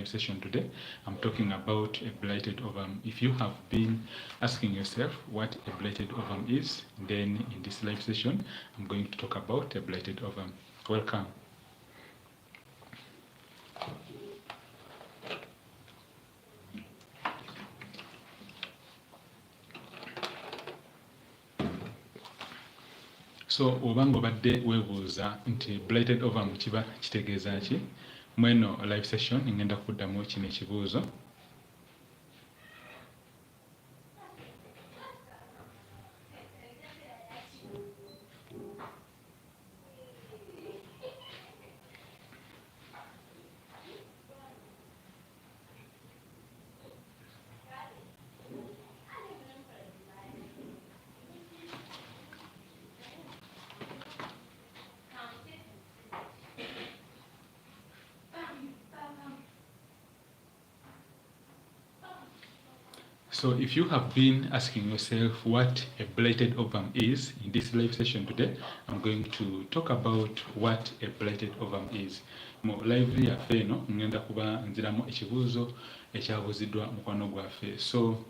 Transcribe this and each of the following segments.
live session today. I'm talking about a blighted ovum. If you have been asking yourself what a blighted ovum is, then in this live session, I'm going to talk about a blighted ovum. Welcome. So obanga obadde weebuuza nti blighted ovum kiba kitegeeza ki? Mweno live session ngenda kuddamu kino ekibuuzo. So if you have been asking yourself what a blighted ovum is, in this live session today, I'm going to talk about what a blighted ovum is. Mu live yaffe eno ngenda kuba nziramu ekibuuzo ekyabuuziddwa mukwano gwaffe. So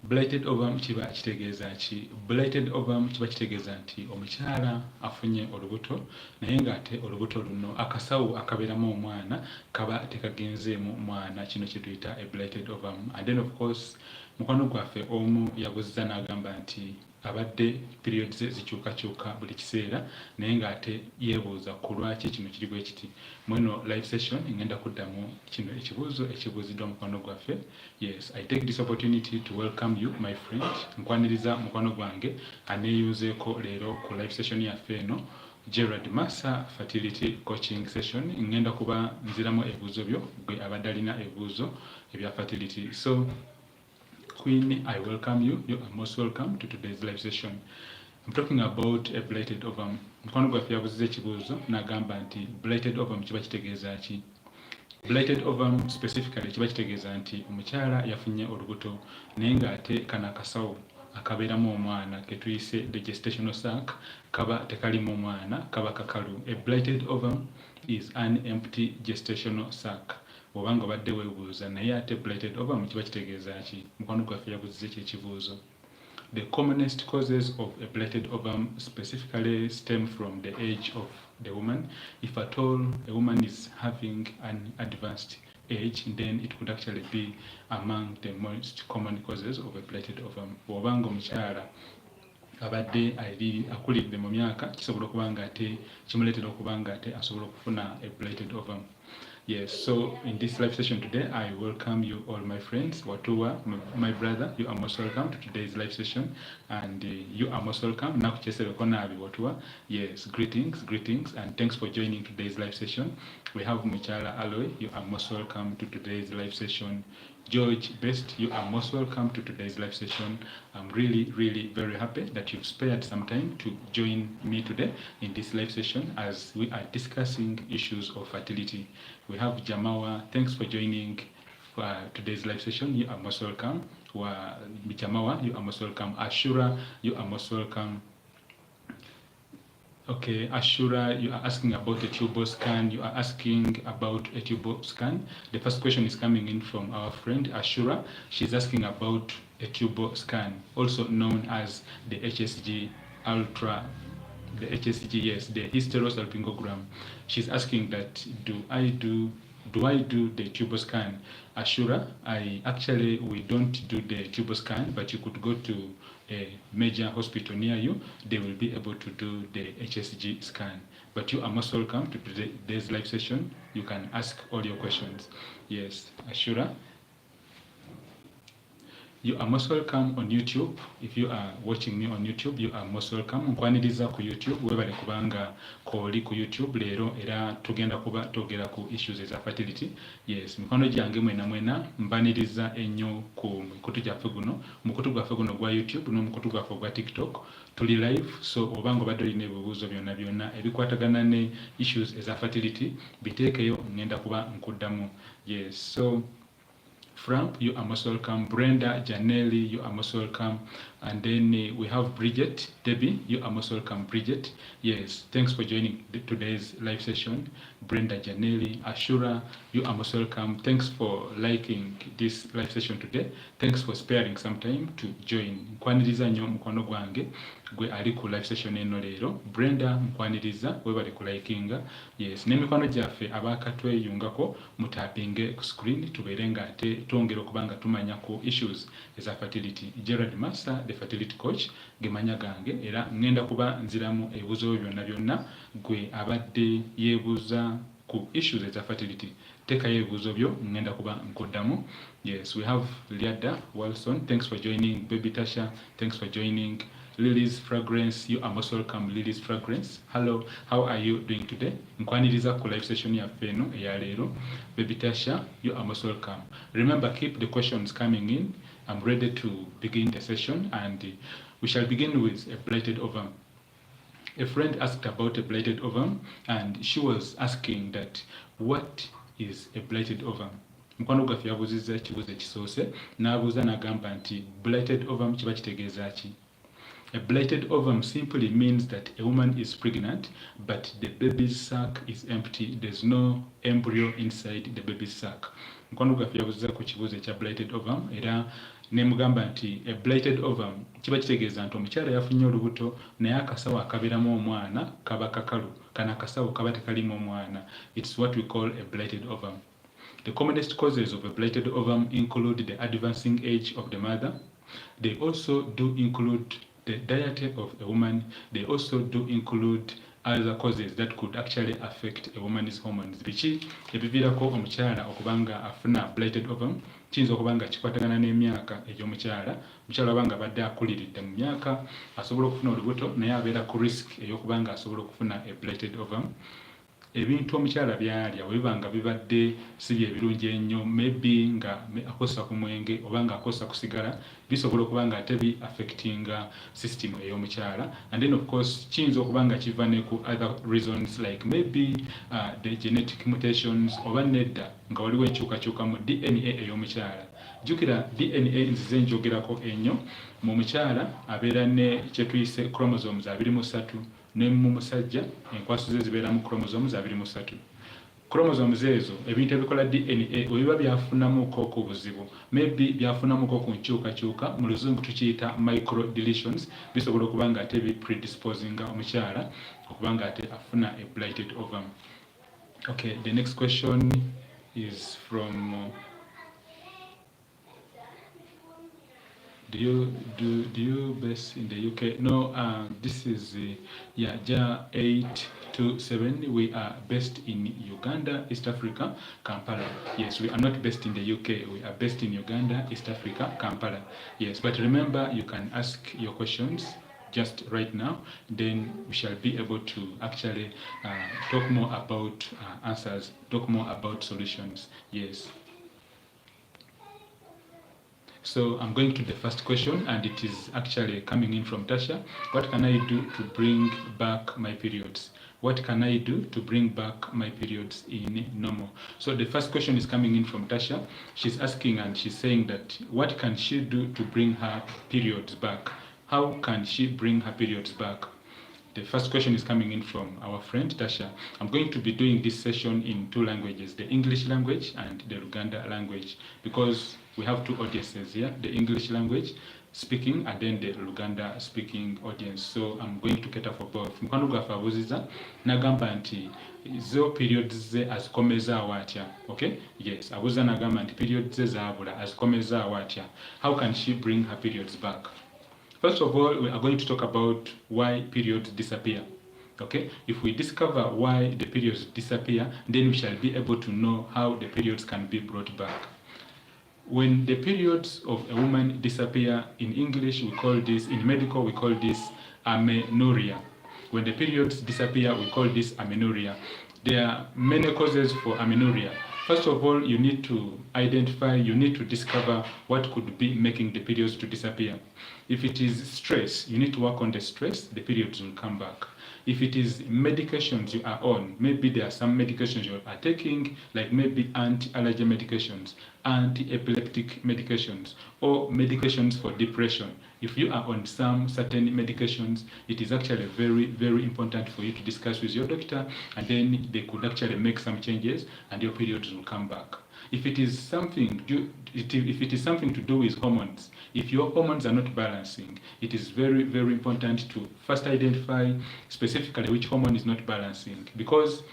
blighted ovum kiba kitegeeza ki? Blighted ovum kiba kitegeeza nti omukyala afunye olubuto naye ng'ate olubuto luno akasawo akabeeramu omwana kaba tekagenzeemu mwana, kino kye tuyita a blighted ovum. And then of course mukwano gwaffe omu yabuuziza n'agamba nti abadde periods ze zikyukakyuka buli kiseera naye ng'ate yeebuuza ku lwaki kino kiri bwe kiti. Mweno live session ngenda kuddamu kino ekibuuzo ekibuuziddwa mukwano gwaffe. Yes, I take this opportunity to welcome you my friend. Nkwaniriza mukwano gwange aneeyuzeeko leero ku live session yaffe eno GERALD MASSA fertility coaching session. Ngenda kuba nziramu ebibuuzo byo gwe abadde alina ebibuuzo ebya fertility. So Queen, I welcome you. You are most welcome to today's live session. I'm talking about a blighted ovum. Mukwano gwaffe yabuuziza ekibuuzo n'agamba nti blighted ovum kiba kitegeeza ki? Blighted ovum specifically kiba kitegeeza nti omukyala yafunye olubuto naye ng'ate kano akasawo akabeeramu omwana ke tuyise the gestational sac kaba tekalimu omwana, kaba kakalu. A blighted ovum is an empty gestational sac. Obanga obadde weebuuza naye ate blighted ovum kiba kitegeeza ki? Mukwano gwaffe yabuuziza ekyo ekibuuzo. The commonest causes of a blighted ovum specifically stem from the age of the woman. If at all a woman is having an advanced age, then it could actually be among the most common causes of a blighted ovum. Obanga omukyala abadde akulidde mu myaka kisobola okuba nga ate kimuleetera okuba nga ate asobola okufuna a blighted ovum. Yes, so in this live session today, I welcome you all my friends. Watuwa, my brother, you are most welcome to today's live session. And you are most welcome. Watuwa. Yes, greetings, and thanks for joining today's live session. We have Michala Aloy, you are most welcome to today's live session. George Best, you are most welcome to today's live session. I'm really very happy that you've spared some time to join me today in this live session as we are discussing issues of fertility. We have Jamawa, thanks for joining today's live session. You are most welcome. Jamawa, you are most welcome. Ashura, you are most welcome. Okay, Ashura, you are asking about a tubal scan. You are asking about a tubal scan. The first question is coming in from our friend Ashura. She's asking about a tubal scan, also known as the HSG ultra, the HSG, yes, the hysterosalpingogram. She's asking that do I do the tubal scan? Ashura, we don't do the tubal scan, but you could go to a major hospital near you. They will be able to do the HSG scan. But you are most welcome to today's live session. You can ask all your questions. Yes, Ashura. You are most welcome on YouTube. If you are watching me on YouTube, you are most welcome. Nkwaniriza ku YouTube, webale kubanga koli ku YouTube leero era tugenda kuba togera ku issues eza fertility. Yes, mikono gyange mwena mbaniriza ennyo ku mukutu gyaffe guno, mukutu gwaffe guno gwa YouTube n'omukutu gwaffe gwa TikTok. Tuli live, so obanga obadde olina ebibuuzo byonna ebikwatagana ne issues eza fertility, biteekeyo ngenda kuba nkuddamu. Yes, so Frank, you are most welcome. Brenda, Janelli, you are most welcome. And then we have Bridget, Debbie, you are most welcome. Bridget, yes, thanks for joining today's live session. Brenda, Janelli, Ashura, you are most welcome. Thanks for liking this live session today. Thanks for sparing some time to join. Nkwaniriza nnyo mukwano gwange gwe ali ku live session eno leero. Brenda, nkwaniriza webale ku likinga. Yes, n'emikwano gyaffe abaakatweyungako mutapinge ku screen tubeere nga ate twongera okuba nga tumanya ku issues eza fertility. GERALD MASSA, the fertility coach, gemanya gange era ngenda kuba nziramu ebibuuzo byonna gwe abadde yeebuuza ku issues eza fertility. Tekayo ebibuuzo byo ngenda kuba nkoddamu. Yes, we have Liada Wilson, thanks for joining. Baby Tasha, thanks for joining. Lily's Fragrance, you are most welcome. Lily's Fragrance, hello, how are you doing today? Nkwaniriza ku live session yaffe eno eya leero. Baby Tasha, you are most welcome. Remember, keep the questions coming in. I'm ready to begin the session, and we shall begin with a blighted ovum. A friend asked about a blighted ovum, and she was asking that what is a blighted ovum? Mukwano gwaffe yabuuzizza ekibuuzo ekisoose n'abuuza n'agamba nti blighted ovum kiba kitegeeza ki? A blighted ovum simply means that a woman is pregnant, but the baby's sac is empty. There's no embryo inside the baby's sac. Mukwano gwaffe yabuuzizza ku kibuuzo ekya blighted ovum era nemugamba nti a blighted ovum kiba kitegeeza nti omukyala yafunye olubuto naye akasawo akabeeramu omwana kaba kakalu, kana akasawo kaba tekalimu omwana. It's what we call a blighted ovum. The commonest causes of a blighted ovum include the advancing age of the mother. They also do include the diet of a woman. They also do include other causes that could actually affect a woman's hormones. Biki ebiviirako omukyala okubanga afuna blighted ovum kiyinza okuba nga kikwatagana n'emyaka egy'omukyala. Omukyala oba nga abadde akuliridde mu myaka asobola okufuna olubuto naye abeera ku risk ey'okuba nga asobola okufuna a blighted ovum. Ebintu omukyala byalya webiba nga bibadde si bye birungi ennyo, maybe nga akosa ku mwenge oba nga akosa ku sigala, bisobola okuba nga ate bi affectinga system ey'omukyala. And then of course kiyinza okuba nga kiva ne ku other reasons like maybe the genetic mutations oba nedda nga waliwo enkyukakyuka mu DNA ey'omukyala. Jjukira DNA nzize njogerako ennyo. Mu mukyala abeera ne kye tuyise chromosomes 23 ne mu musajja enkwaso ze zibeera mu chromosomes 23. Chromosomes ezo ebintu ebikola DNA webiba byafunamuko ku buzibu, maybe byafunamuko ku nkyukakyuka, mu luzungu tukiyita micro deletions, bisobola okuba nga ate bi predisposinga omukyala okuba nga ate afuna a blighted ovum. Okay, the next question is from do you base in the UK? No, this is Ja 827. We are based in Uganda, East Africa, Kampala. Yes, we are not based in the UK. We are based in Uganda, East Africa, Kampala. Yes, but remember, you can ask your questions just right now. Then we shall be able to actually talk more about answers, talk more about solutions. Yes. So I'm going to the first question, and it is actually coming in from Tasha. What can I do to bring back my periods? What can I do to bring back my periods in normal? So the first question is coming in from Tasha. She's asking and she's saying that what can she do to bring her periods back? How can she bring her periods back? The first question is coming in from our friend Tasha. I'm going to be doing this session in 2 languages, the English language and the Luganda language, because we have 2 audiences here, the English language speaking and then the Luganda speaking audience. So I'm going to cater for both. Mukwano gwaffe abuuziza nagamba nti zo periods ze azikomeza watya. Okay? Yes, abuuza nagamba nti periods ze zaabula azikomeza watya. How can she bring her periods back? First of all, we are going to talk about why periods disappear. Okay? If we discover why the periods disappear, then we shall be able to know how the periods can be brought back. When the periods of a woman disappear, in English we call this, in medical we call this amenorrhea. When the periods disappear, we call this amenorrhea. There are many causes for amenorrhea. First of all, you need to identify, you need to discover what could be making the periods to disappear. If it is stress, you need to work on the stress, the periods will come back. If it is medications you are on, maybe there are some medications you are taking, like maybe anti-allergy medications, anti-epileptic medications, or medications for depression. If you are on some certain medications, it is actually very, very important for you to discuss with your doctor, and then they could actually make some changes and your periods will come back. If it is something to do with hormones, if your hormones are not balancing, it is very, very important to first identify specifically which hormone is not balancing, because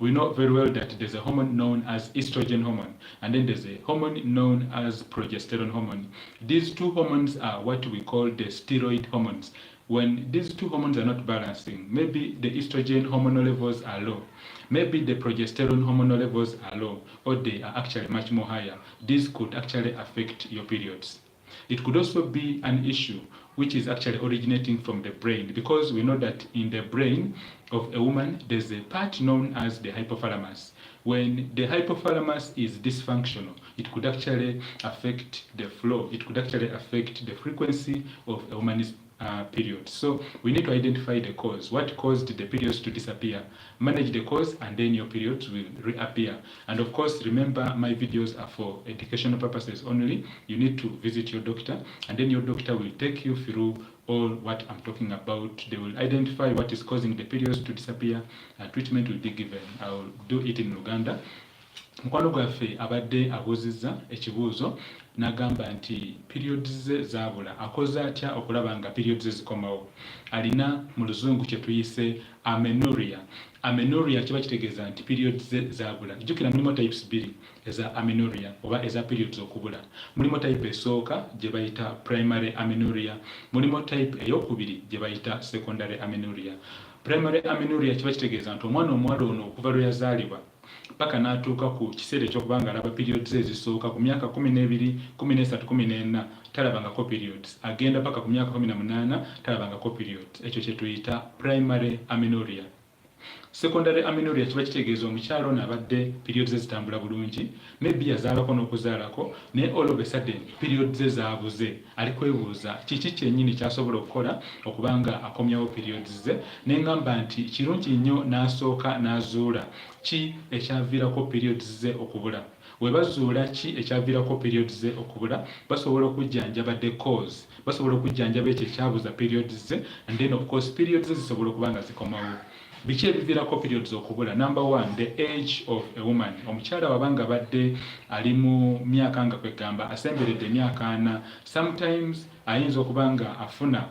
we know very well that there's a hormone known as estrogen hormone, and then there's a hormone known as progesterone hormone. These two hormones are what we call the steroid hormones. When these two hormones are not balancing, maybe the estrogen hormonal levels are low, maybe the progesterone hormonal levels are low, or they are actually much more higher. This could actually affect your periods. It could also be an issue which is actually originating from the brain, because we know that in the brain of a woman there's a part known as the hypothalamus. When the hypothalamus is dysfunctional, it could actually affect the flow, it could actually affect the frequency of a woman's periods. So we need to identify the cause. What caused the periods to disappear? Manage the cause, and then your periods will reappear. And of course, remember, my videos are for educational purposes only. You need to visit your doctor, and then your doctor will take you through all what I'm talking about. They will identify what is causing the periods to disappear, and treatment will be given. I will do it in Uganda. Mukwano gwaffe abadde abuuzizza ekibuuzo n'agamba nti periods ze zaabula, akoze atya okulaba nga periods ze zikomawo. Alina mu luzungu kye tuyise amenorrhea. Amenorrhea kiba kitegeeza nti periods ze zaabula. Jjukira mulimu types bbiri eza amenorrhea oba eza periods okubula. Mulimu type esooka gye bayita primary amenorrhea, mulimu type ey'okubiri gye bayita secondary amenorrhea. Primary amenorrhea kiba kitegeeza nti omwana omuwala ono okuva lwe yazaalibwa paka n'atuuka ku kiseera ekyokuba nga alaba periods ezisooka ku myaka 12, 13, 14 talabangako periods, agenda paka ku myaka 18 talabangako periods. Ekyo kye tuyita primary amenorrhea. Secondary amenorrhea kiba kitegeeza omukyalo ono abadde periods ze zitambula bulungi, maybe yazaalako n'okuzaalako, naye all of a sudden periods ze zaabuze. Ali kwebuuza kiki kyennyini kyasobola okukola okubanga akomyawo periods ze, n'engamba nti kirungi nnyo n'asooka n'azuula ki ekyaviirako periods ze okubula. We bazuula ki ekyaviirako periods ze okubula, basobola okujjanjaba the cause, basobola okujjanjaba ekyo ekyabuza periods ze, and then of course periods ze zisobola okuba nga zikomawo. Biki ebiviirako periods okubula? Number one, the age of a woman. Omukyala wabanga badde ali mu myaka nga kwegamba asemberedde emyaka 4, sometimes ayinza okuba nga afuna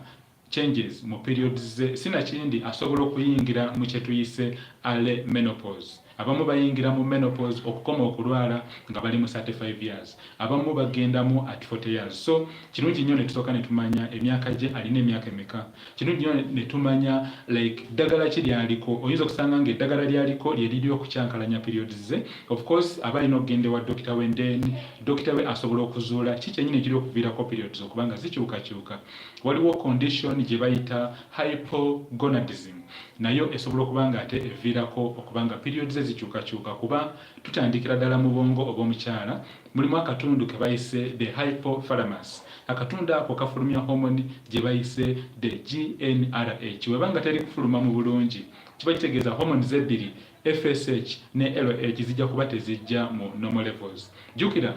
changes mu periods ze, sinakindi asobola okuyingira mu kye tuyise early menopause. Abamu bayingira mu menopause okukoma okulwala nga bali mu 35 years, abamu bagendamu at 40 years. So kirungi nnyo ne tusooka ne tumanya emyaka gye alina emyaka emeka. Kirungi nnyo ne tumanya like ddagala ki lyaliko. Oyinza okusanga nga eddagala lyaliko lye liri okukyankalanya periods ze. Of course aba alina okugenda ewa dokita we, then dokita we asobola okuzuula ki kyennyini ekiri okuviirako periods okubanga zikyukakyuka. Waliwo condition gye bayita hypogonadism, nayo esobola okuba nga ate eviirako okuba nga periods ze zikyukakyuka, kuba tutandikira ddala mu bwongo obw'omukyala mulimu akatundu ke bayise the hypothalamus. Akatundu ako kafulumya hormone gye bayise the GNRH. Webanga teri kufuluma mu bulungi, kiba kitegeeza hormones ebbiri FSH ne LH zijja kuba tezijja mu normal levels. Jjukira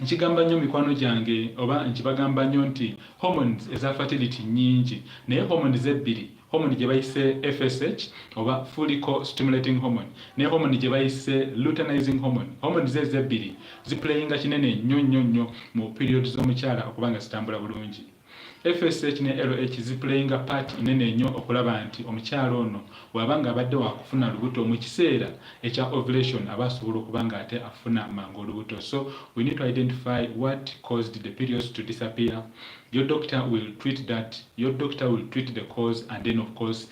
nkigamba nnyo mikwano gyange, oba nkibagamba nnyo nti hormones eza fertility nnyingi, naye hormones ebbiri, hormone gye bayise FSH oba follicle stimulating hormone ne hormone gye bayise luteinizing hormone, hormones ezo ebbiri ziplayinga kinene nnyo mu periods z'omukyala okuba nga zitambula bulungi. FSH ne LH ziplayinga part inene nnyo okulaba nti omukyala ono bw'abanga abadde wakufuna lubuto mu kiseera ekya ovulation aba asobola okuba nga ate afuna mangu olubuto. So we need to identify what caused the periods to disappear. Your doctor will treat that, your doctor will treat the cause, and then of course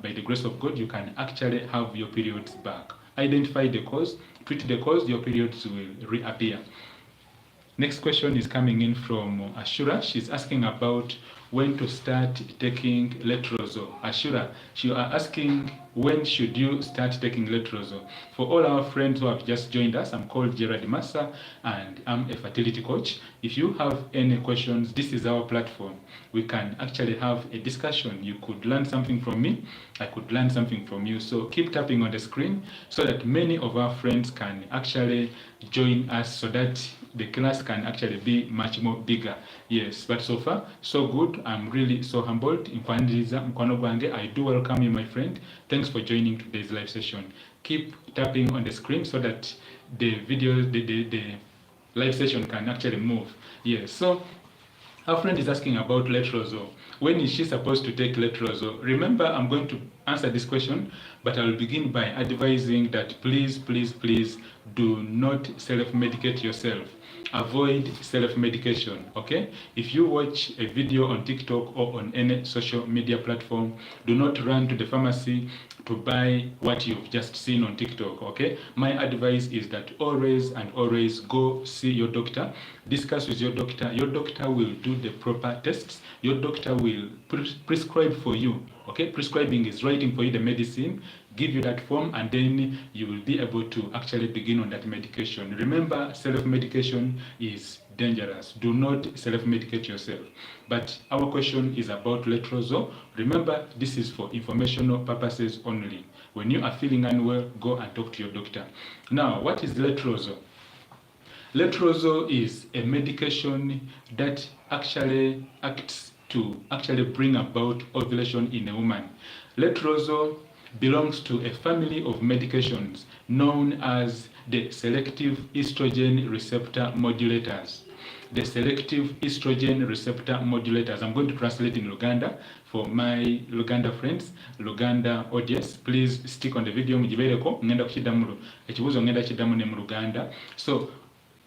by the grace of God you can actually have your periods back. Identify the cause, treat the cause, your periods will reappear. Next question is coming in from Ashura. She's asking about when to start taking letrozole. Ashura, you are asking when should you start taking letrozole. For all our friends who have just joined us, I'm called GERALD MASSA and I'm a fertility coach. If you have any questions, this is our platform. We can actually have a discussion. You could learn something from me, I could learn something from you. So keep tapping on the screen so that many of our friends can actually join us, so that the class can actually be much more bigger. Yes, but so far so good. I'm really so humbled. I do welcome you, my friend. Thanks for joining today's live session. Keep tapping on the screen so that the video, the live session can actually move. Yes, so our friend is asking about letrozole. When is she supposed to take letrozole? Remember, I'm going to answer this question, but I'll begin by advising that please do not self-medicate yourself. Avoid self-medication, okay? If you watch a video on TikTok or on any social media platform, do not run to the pharmacy to buy what you've just seen on TikTok, okay? My advice is that always go see your doctor, discuss with your doctor. Your doctor will do the proper tests. Your doctor will prescribe for you, okay? Prescribing is writing for you the medicine, give you that form, and then you will be able to actually begin on that medication. Remember, self-medication is dangerous. Do not self-medicate yourself. But our question is about letrozole. Remember, this is for informational purposes only. When you are feeling unwell, go and talk to your doctor. Now, what is letrozole? Letrozole is a medication that actually acts to actually bring about ovulation in a woman. Letrozole belongs to a family of medications known as the selective estrogen receptor modulators. The selective estrogen receptor modulators. I'm going to translate in Luganda for my Luganda friends, Luganda audience. Please stick on the video. So,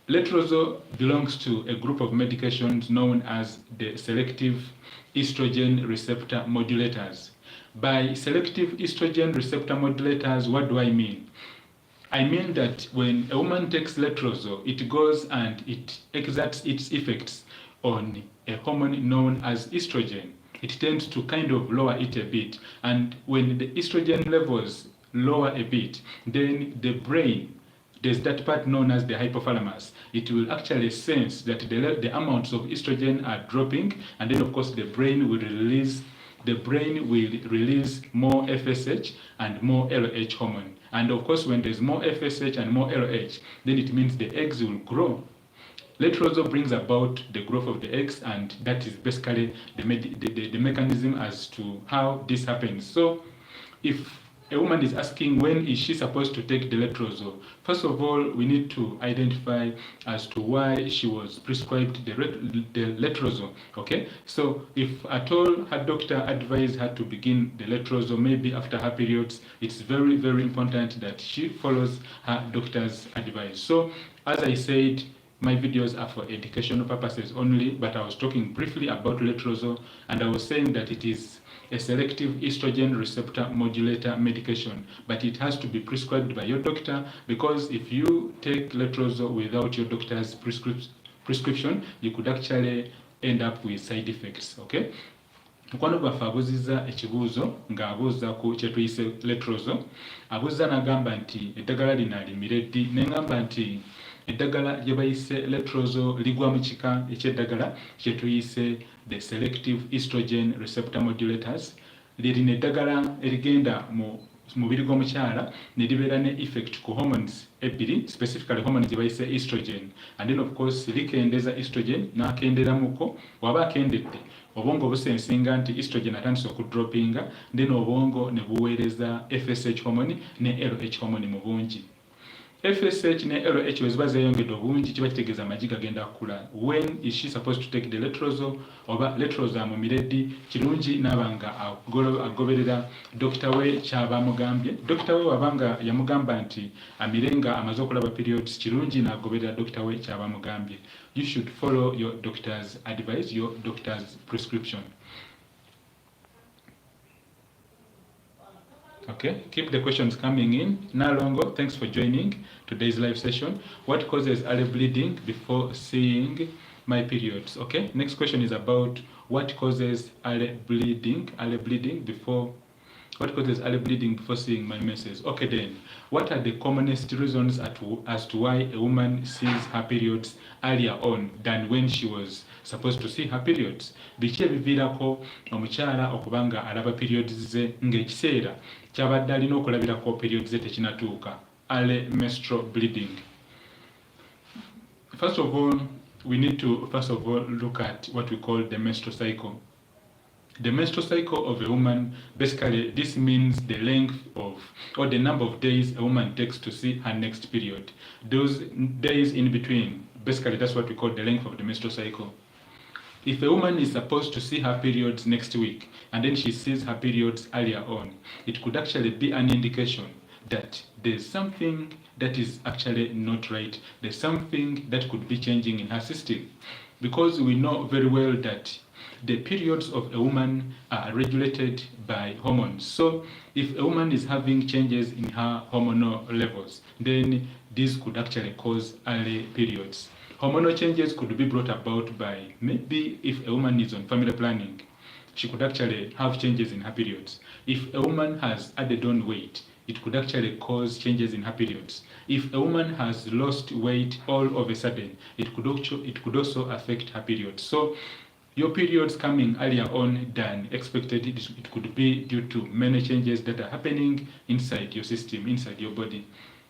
letrozole belongs to a group of medications known as the selective estrogen receptor modulators. By selective estrogen receptor modulators, what do I mean? I mean that when a woman takes letrozole, it goes and it exerts its effects on a hormone known as estrogen. It tends to kind of lower it a bit. And when the estrogen levels lower a bit, then the brain, there's that part known as the hypothalamus. It will actually sense that the amounts of estrogen are dropping, and then of course the brain will release more FSH and more LH hormone. And of course, when there's more FSH and more LH, then it means the eggs will grow. Letrozole brings about the growth of the eggs, and that is basically the mechanism as to how this happens. So, if a woman is asking when is she supposed to take the letrozole, first of all, we need to identify as to why she was prescribed the letrozole, okay? So if at all her doctor advised her to begin the letrozole maybe after her periods, it's very important that she follows her doctor's advice. So as I said, my videos are for educational purposes only, but I was talking briefly about letrozole, and I was saying that it is a selective estrogen receptor modulator medication, but it has to be prescribed by your doctor, because if you take letrozole without your doctor's prescription, you could actually end up with side effects, okay? Mukwano gwaffe abuuzizza ekibuuzo ng'abuuza ku kye tuyise letrozole. Abuuza n'agamba nti eddagala lino alimire ddi, ne ngamba nti eddagala lye bayise letrozole ligwa mu kika eky'eddagala kye tuyise the selective estrogen receptor modulators. Lirina eddagala erigenda mu mubiri gw'omukyala ne libeera ne effect ku hormones ebbiri, specifically hormones gye bayise estrogen, and then of course likendeza estrogen n'akenderamuko. Waba akendedde, obwongo busensinga nti estrogen atandise okudropinga, then obwongo ne buweereza FSH hormone ne LH hormone mu bungi. FSH ne LH bwe ziba zeeyongedde obungi, kiba kitegeeza amagi gagenda kukula. When is she supposed to take the letrozole? Oba letrozole amumire ddi? Kirungi n'aba nga agoberera dokita we ky'aba amugambye. Dokita we wabanga yamugamba nti amire nga amaze okulaba periods, kirungi n'agoberera dokita we ky'aba amugambye. You should follow your doctor's advice, your doctor's prescription. Okay, keep the questions coming in. Nalongo, thanks for joining today's live session. What causes early bleeding before seeing my periods. Okay, next question is about what causes early bleeding before seeing my menses. Okay, then what are the commonest reasons as to why a woman sees her periods earlier on than when she was supposed to see her periods? Biki ebiviirako omukyala okubanga alaba periods ze ng'ekiseera kyabadde alina okulabirako periods ze tekinatuuka? Early menstrual bleeding. First of all, we need to look at what we call the menstrual cycle. The menstrual cycle of a woman, basically this means the length of or the number of days a woman takes to see her next period. Those days in between, basically that's what we call the length of the menstrual cycle. If a woman is supposed to see her periods next week and then she sees her periods earlier on, it could actually be an indication that there's something that is actually not right. There's something that could be changing in her system, because we know very well that the periods of a woman are regulated by hormones. So if a woman is having changes in her hormonal levels, then this could actually cause early periods. Hormonal changes could be brought about by maybe if a woman is on family planning, she could actually have changes in her periods. If a woman has added on weight, it could actually cause changes in her periods. If a woman has lost weight all of a sudden, it could also affect her periods. So your periods coming earlier on than expected, it could be due to many changes that are happening inside your system, inside your body.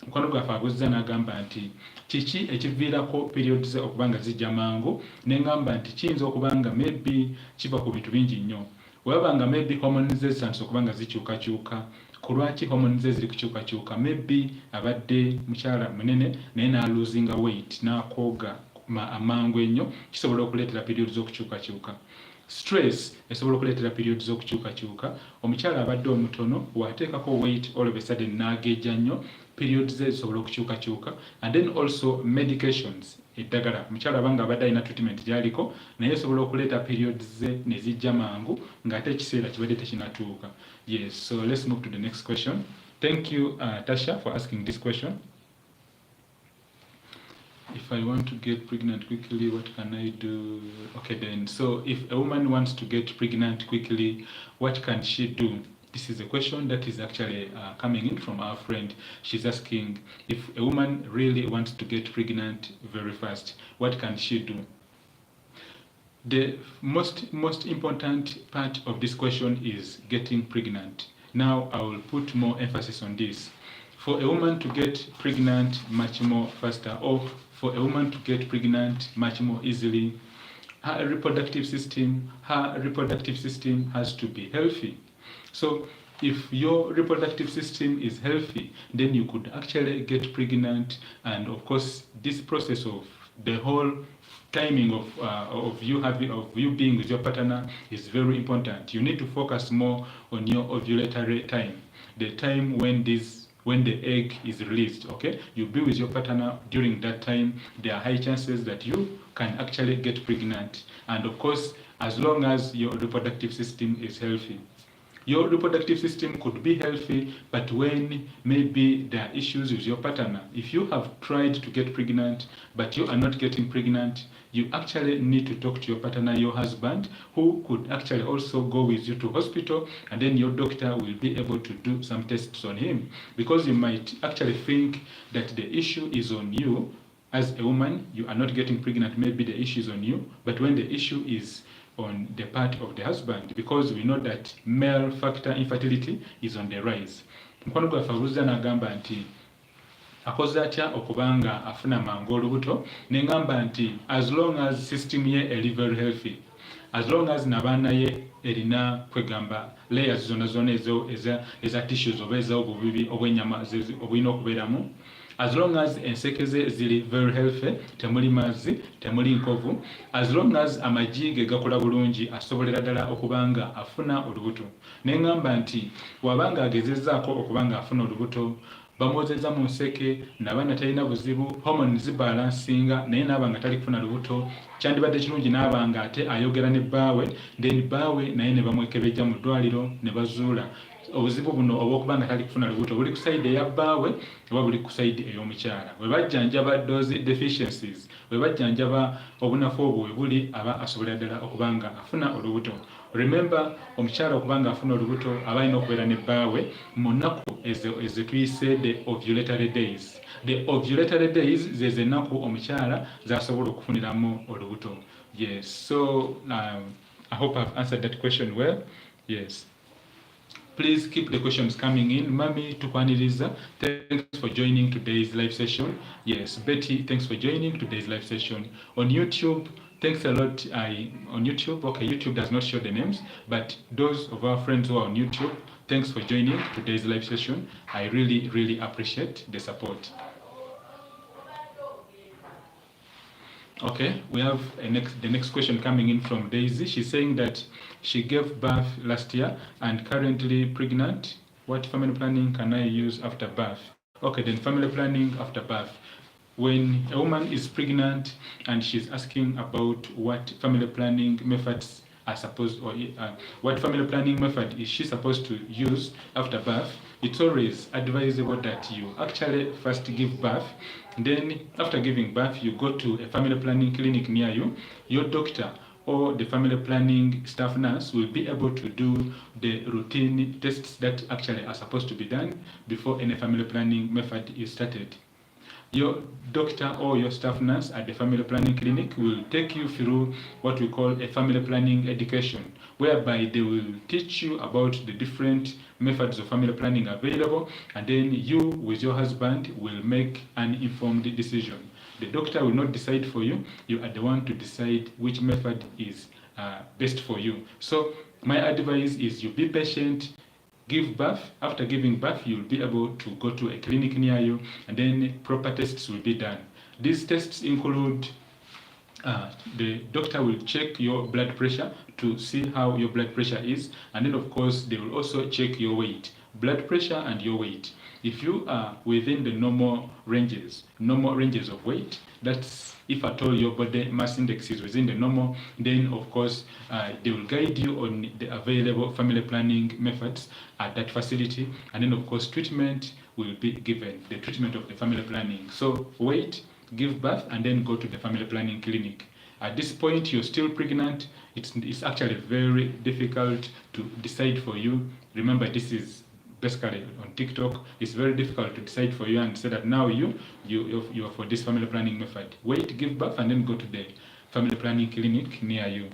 Mukwano gwaffe aguzza n'agamba nti kiki ekiviirako periods okubanga zijja mangu, n'engamba nti kiyinza okubanga maybe kiva ku bintu bingi nnyo. Webanga maybe hormones ze zitandise okubanga zikyukakyuka. Ku lwaki hormones ze ziri kukyukakyuka? Maybe abadde mukyala munene naye n'aloosinga weight n'akooga amangu ennyo, kisobola okuleetera periods okukyukakyuka. Stress esobola okuleetera periods okukyukakyuka. Omukyala abadde omutono bw'ateekako weight all of a sudden n'ageeja nnyo, periods ze zisobola okukyukakyuka. And then also medications, eddagala omukyala abanga abadde alina treatment gy'aliko naye esobola okuleeta periods ze ne zijja mangu ng'ate ekiseera kibadde tekinatuuka. Yes, so let's move to the next question. Thank you, Tasha, for asking this question. If I want to get pregnant quickly, what can I do? Okay, then, so if a woman wants to get pregnant quickly, what can she do? This is a question that is actually coming in from our friend. She's asking, if a woman really wants to get pregnant very fast, what can she do? The most important part of this question is getting pregnant. Now, I will put more emphasis on this. For a woman to get pregnant much more faster, or for a woman to get pregnant much more easily, her reproductive system has to be healthy. So if your reproductive system is healthy, then you could actually get pregnant. And of course, this process of the whole timing of you being with your partner is very important. You need to focus more on your ovulatory time, the time when the egg is released. Okay, you be with your partner during that time. There are high chances that you can actually get pregnant, and of course, as long as your reproductive system is healthy. Your reproductive system could be healthy, but when maybe there are issues with your partner, if you have tried to get pregnant but you are not getting pregnant, you actually need to talk to your partner, your husband, who could actually also go with you to hospital, and then your doctor will be able to do some tests on him, because you might actually think that the issue is on you. As a woman, you are not getting pregnant, maybe the issue is on you, but when the issue is on the part of the husband, because we know that male factor infertility is on the rise. Mukwano gwaffe aguzza n'agamba nti akoze atya okubanga afuna mangu olubuto, n'engamba nti as long as system ye eri very healthy, as long as n'abaana ye erina kwegamba layers zonna ezo eza tissues oba ez'obubibi obw'ennyama obulina okubeeramu, as long as enseke ze ziri very healthy, temuli mazzi, temuli nkovu, as long as amagi ge gakola bulungi, asobolera ddala okubanga afuna olubuto. N'engamba nti wabanga agezezzaako okubanga afuna olubuto, bamwozezza mu nseke, n'abaana talina buzibu, hormones zibalansinga, naye n'abanga tali kufuna lubuto, kyandibadde kirungi n'abanga ate ayogera ne bbaawe, then bbaawe naye ne bamwekebejja mu ddwaliro ne bazuula obuzibu buno obw'okubanga tali kufuna lubuto buli ku side eya bbaawe oba buli ku side ey'omukyala. Bwe bajjanjaba those deficiencies, bwe bajjanjaba obunafu obwo we buli, aba asobola ddala okubanga afuna olubuto. Remember, omukyala okubanga afuna olubuto aba alina okubeera ne bbaawe mu nnaku ezo tuyise the ovulatory days. The ovulatory days ze ennaku omukyala z'asobola okufuniramu olubuto. Yes, so I hope I've answered that question well. Yes. Please keep the questions coming in. Mami Tukwaniriza, thanks for joining today's live session. Yes, Betty, thanks for joining today's live session. On YouTube, thanks a lot. On YouTube, okay, YouTube does not show the names, but those of our friends who are on YouTube, thanks for joining today's live session. I really, really appreciate the support. Okay, we have the next question coming in from Daisy. She's saying that she gave birth last year and currently pregnant. What family planning can I use after birth? Okay, then family planning after birth. When a woman is pregnant and she's asking about what family planning methods are supposed, or what family planning method is she supposed to use after birth, it's always advisable that you actually first give birth. Then after giving birth, you go to a family planning clinic near you. Your doctor or the family planning staff nurse will be able to do the routine tests that actually are supposed to be done before any family planning method is started. Your doctor or your staff nurse at the family planning clinic will take you through what we call a family planning education, whereby they will teach you about the different methods of family planning available, and then you with your husband will make an informed decision. The doctor will not decide for you. You are the one to decide which method is best for you. So my advice is you be patient, give birth. After giving birth, you'll be able to go to a clinic near you, and then proper tests will be done. These tests include the doctor will check your blood pressure to see how your blood pressure is, and then of course they will also check your weight, blood pressure and your weight. If you are within the normal ranges of weight, that's if at all your body mass index is within the normal, then of course they will guide you on the available family planning methods at that facility, and then of course treatment will be given, the treatment of the family planning. So wait, give birth, and then go to the family planning clinic. At this point, you're still pregnant. It's actually very difficult to decide for you. Remember, this is basically on TikTok. It's very difficult to decide for you and say that now you are for this family planning method. Wait, give birth, and then go to the family planning clinic near you.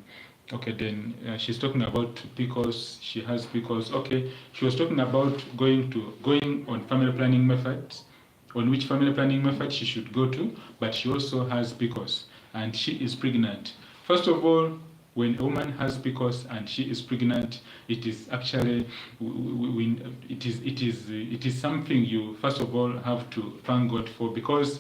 Okay, then she's talking about PCOS. She has PCOS. Okay, she was talking about going on family planning methods, on which family planning method she should go to, but she also has PCOS and she is pregnant. First of all, when a woman has PCOS and she is pregnant, it is actually it is something you first of all have to thank God for, because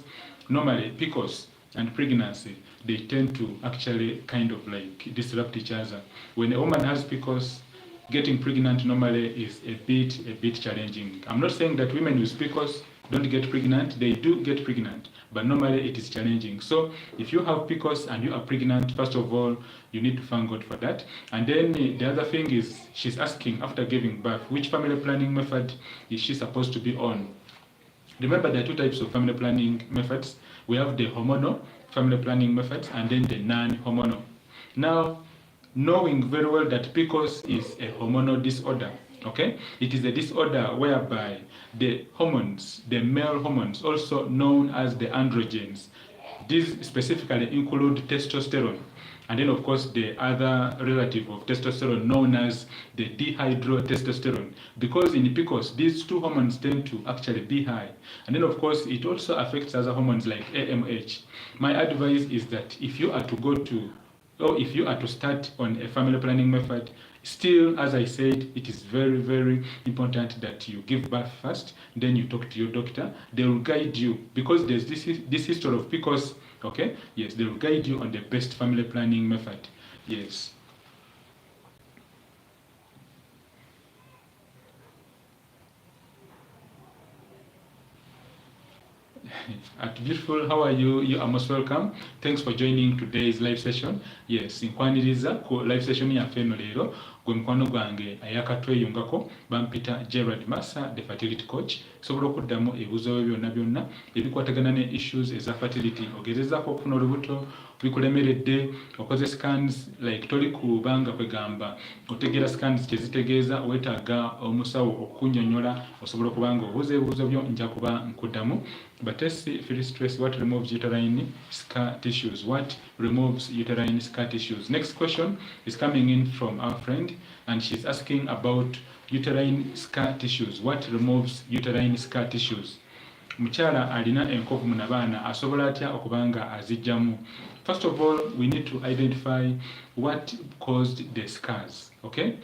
normally PCOS and pregnancy, they tend to actually kind of like disrupt each other. When a woman has PCOS, getting pregnant normally is a bit challenging. I'm not saying that women with PCOS don't get pregnant. They do get pregnant, but normally it is challenging. So if you have PCOS and you are pregnant, first of all, you need to thank God for that. And then the other thing is, she's asking after giving birth, which family planning method is she supposed to be on? Remember, there are two types of family planning methods. We have the hormonal family planning methods and then the non-hormonal. Now, knowing very well that PCOS is a hormonal disorder, okay? It is a disorder whereby the hormones, the male hormones, also known as the androgens, these specifically include testosterone, and then of course the other relative of testosterone known as the dihydrotestosterone. Because in PCOS, these two hormones tend to actually be high, and then of course it also affects other hormones like AMH. My advice is that if you are to go to, or if you are to start on a family planning method, still, as I said, it is very, very important that you give birth first, then you talk to your doctor. They will guide you, because there's this history of PCOS, okay? Yes, they will guide you on the best family planning method. Yes. At Beautiful, how are you? You are most welcome. Thanks for joining today's live session. Yes, inkwaniriza ku live session ya feno lero gwe mukwano gwange ayakatweyungako bampita GERALD MASSA the fertility coach sobola okuddamu ebibuuzo byonna ebikwatagana ne issues eza fertility ogezezaako okufuna olubuto bikulemeredde okoze scans like toli kubanga kwegamba otegeera scans kyezitegeeza weetaaga omusawo okunyonyola osobola okubanga obuuza ebibuuzo byo nja kuba nkuddamu. But let's see, feel stress, what removes uterine scar tissues? What removes uterine scar tissues? Next question is coming in from our friend, and she's asking about uterine scar tissues. What removes uterine scar tissues? Mukyala alina enkovu mu nabaana asobola atya okubanga azijjamu? First of all, we need to identify what caused the scars, okay?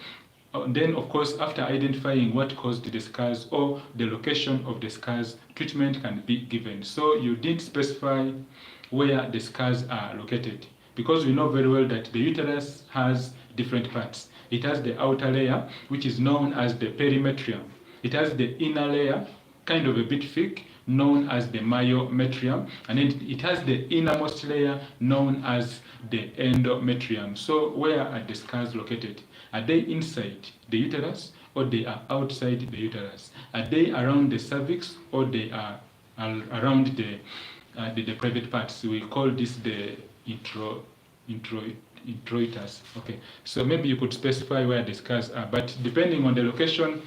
Then, of course, after identifying what caused the scars or the location of the scars, treatment can be given. So you did specify where the scars are located, because we know very well that the uterus has different parts. It has the outer layer, which is known as the perimetrium. It has the inner layer, kind of a bit thick, known as the myometrium, and then it has the innermost layer known as the endometrium. So where are the scars located? Are they inside the uterus or they are outside the uterus? Are they around the cervix or they are around the private parts? We call this the introitus. Okay, so maybe you could specify where the scars are, but depending on the location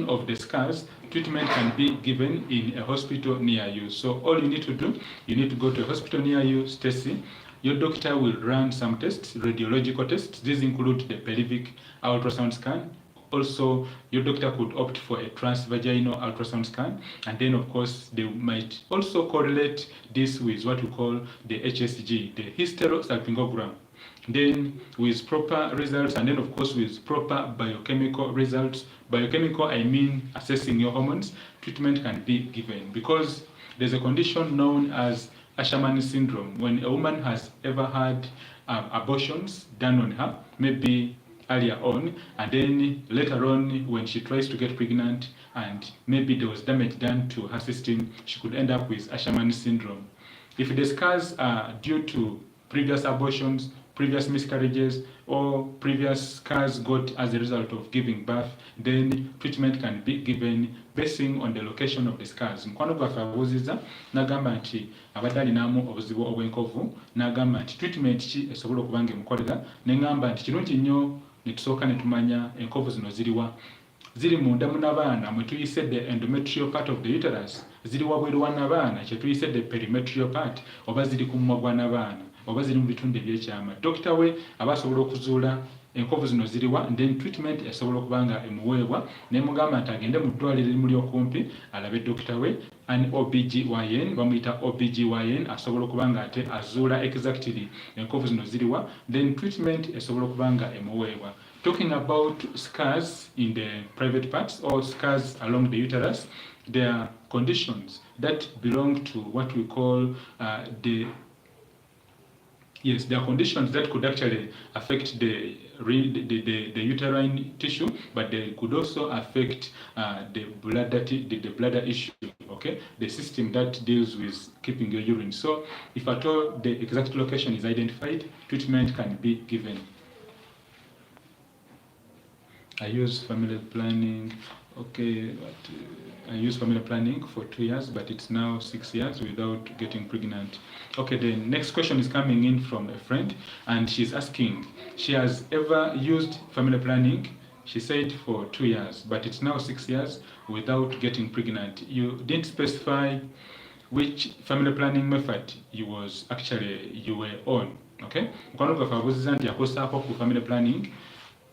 of the scars, treatment can be given in a hospital near you. So all you need to do, you need to go to a hospital near you, Stacy. Your doctor will run some tests, radiological tests. These include the pelvic ultrasound scan. Also, your doctor could opt for a transvaginal ultrasound scan. And then, of course, they might also correlate this with what we call the HSG, the hysterosalpingogram. Then with proper results, and then of course with proper biochemical results. Biochemical, I mean assessing your hormones, treatment can be given, because there's a condition known as Asherman syndrome. When a woman has ever had abortions done on her, maybe earlier on, and then later on when she tries to get pregnant and maybe there was damage done to her system, she could end up with Asherman syndrome. If the scars are due to previous abortions, previous miscarriages, or previous scars got as a result of giving birth, then treatment can be given basing on the location of the scars. Mukwano gwaffe abuuziza n'agamba nti abadde alinamu obuzibu obw'enkovu, n'agamba nti treatment ki esobola okuba ng'emukolera, n'eŋŋamba nti kirungi nnyo ne tusooka ne tumanya enkovu zino ziriwa. Ziri munda mu nabaana mwe tuyise the endometrial part of the uterus, ziri wabweru wa nabaana kye tuyise the perimetrial part, oba ziri ku mumwa gwa nabaana, oba ziri mu bitundu ebyekyama. Dokita we aba asobola okuzuula enkovu zino ziriwa, then treatment esobola okuba nga emuweebwa, n'emugamba nti agende mu ddwaliro erimuli okumpi alabe dokita we, an OBGYN, bamuyita OBGYN, asobola okuba nga ate azuula exactly enkovu zino ziriwa, then treatment esobola okuba nga emuweebwa. Talking about scars in the private parts or scars along the uterus, there are conditions that belong to what we call there are conditions that could actually affect the uterine tissue, but they could also affect the bladder issue, okay? The system that deals with keeping your urine. So if at all the exact location is identified, treatment can be given. I use family planning, okay, but I used family planning for 2 years, but it's now 6 years without getting pregnant. Okay, the next question is coming in from a friend, and she's asking, she has ever used family planning, she said for 2 years, but it's now 6 years without getting pregnant. You didn't specify which family planning method you were on, okay? Mukwano gwaffe abuuziza nti yakozesako ku family planning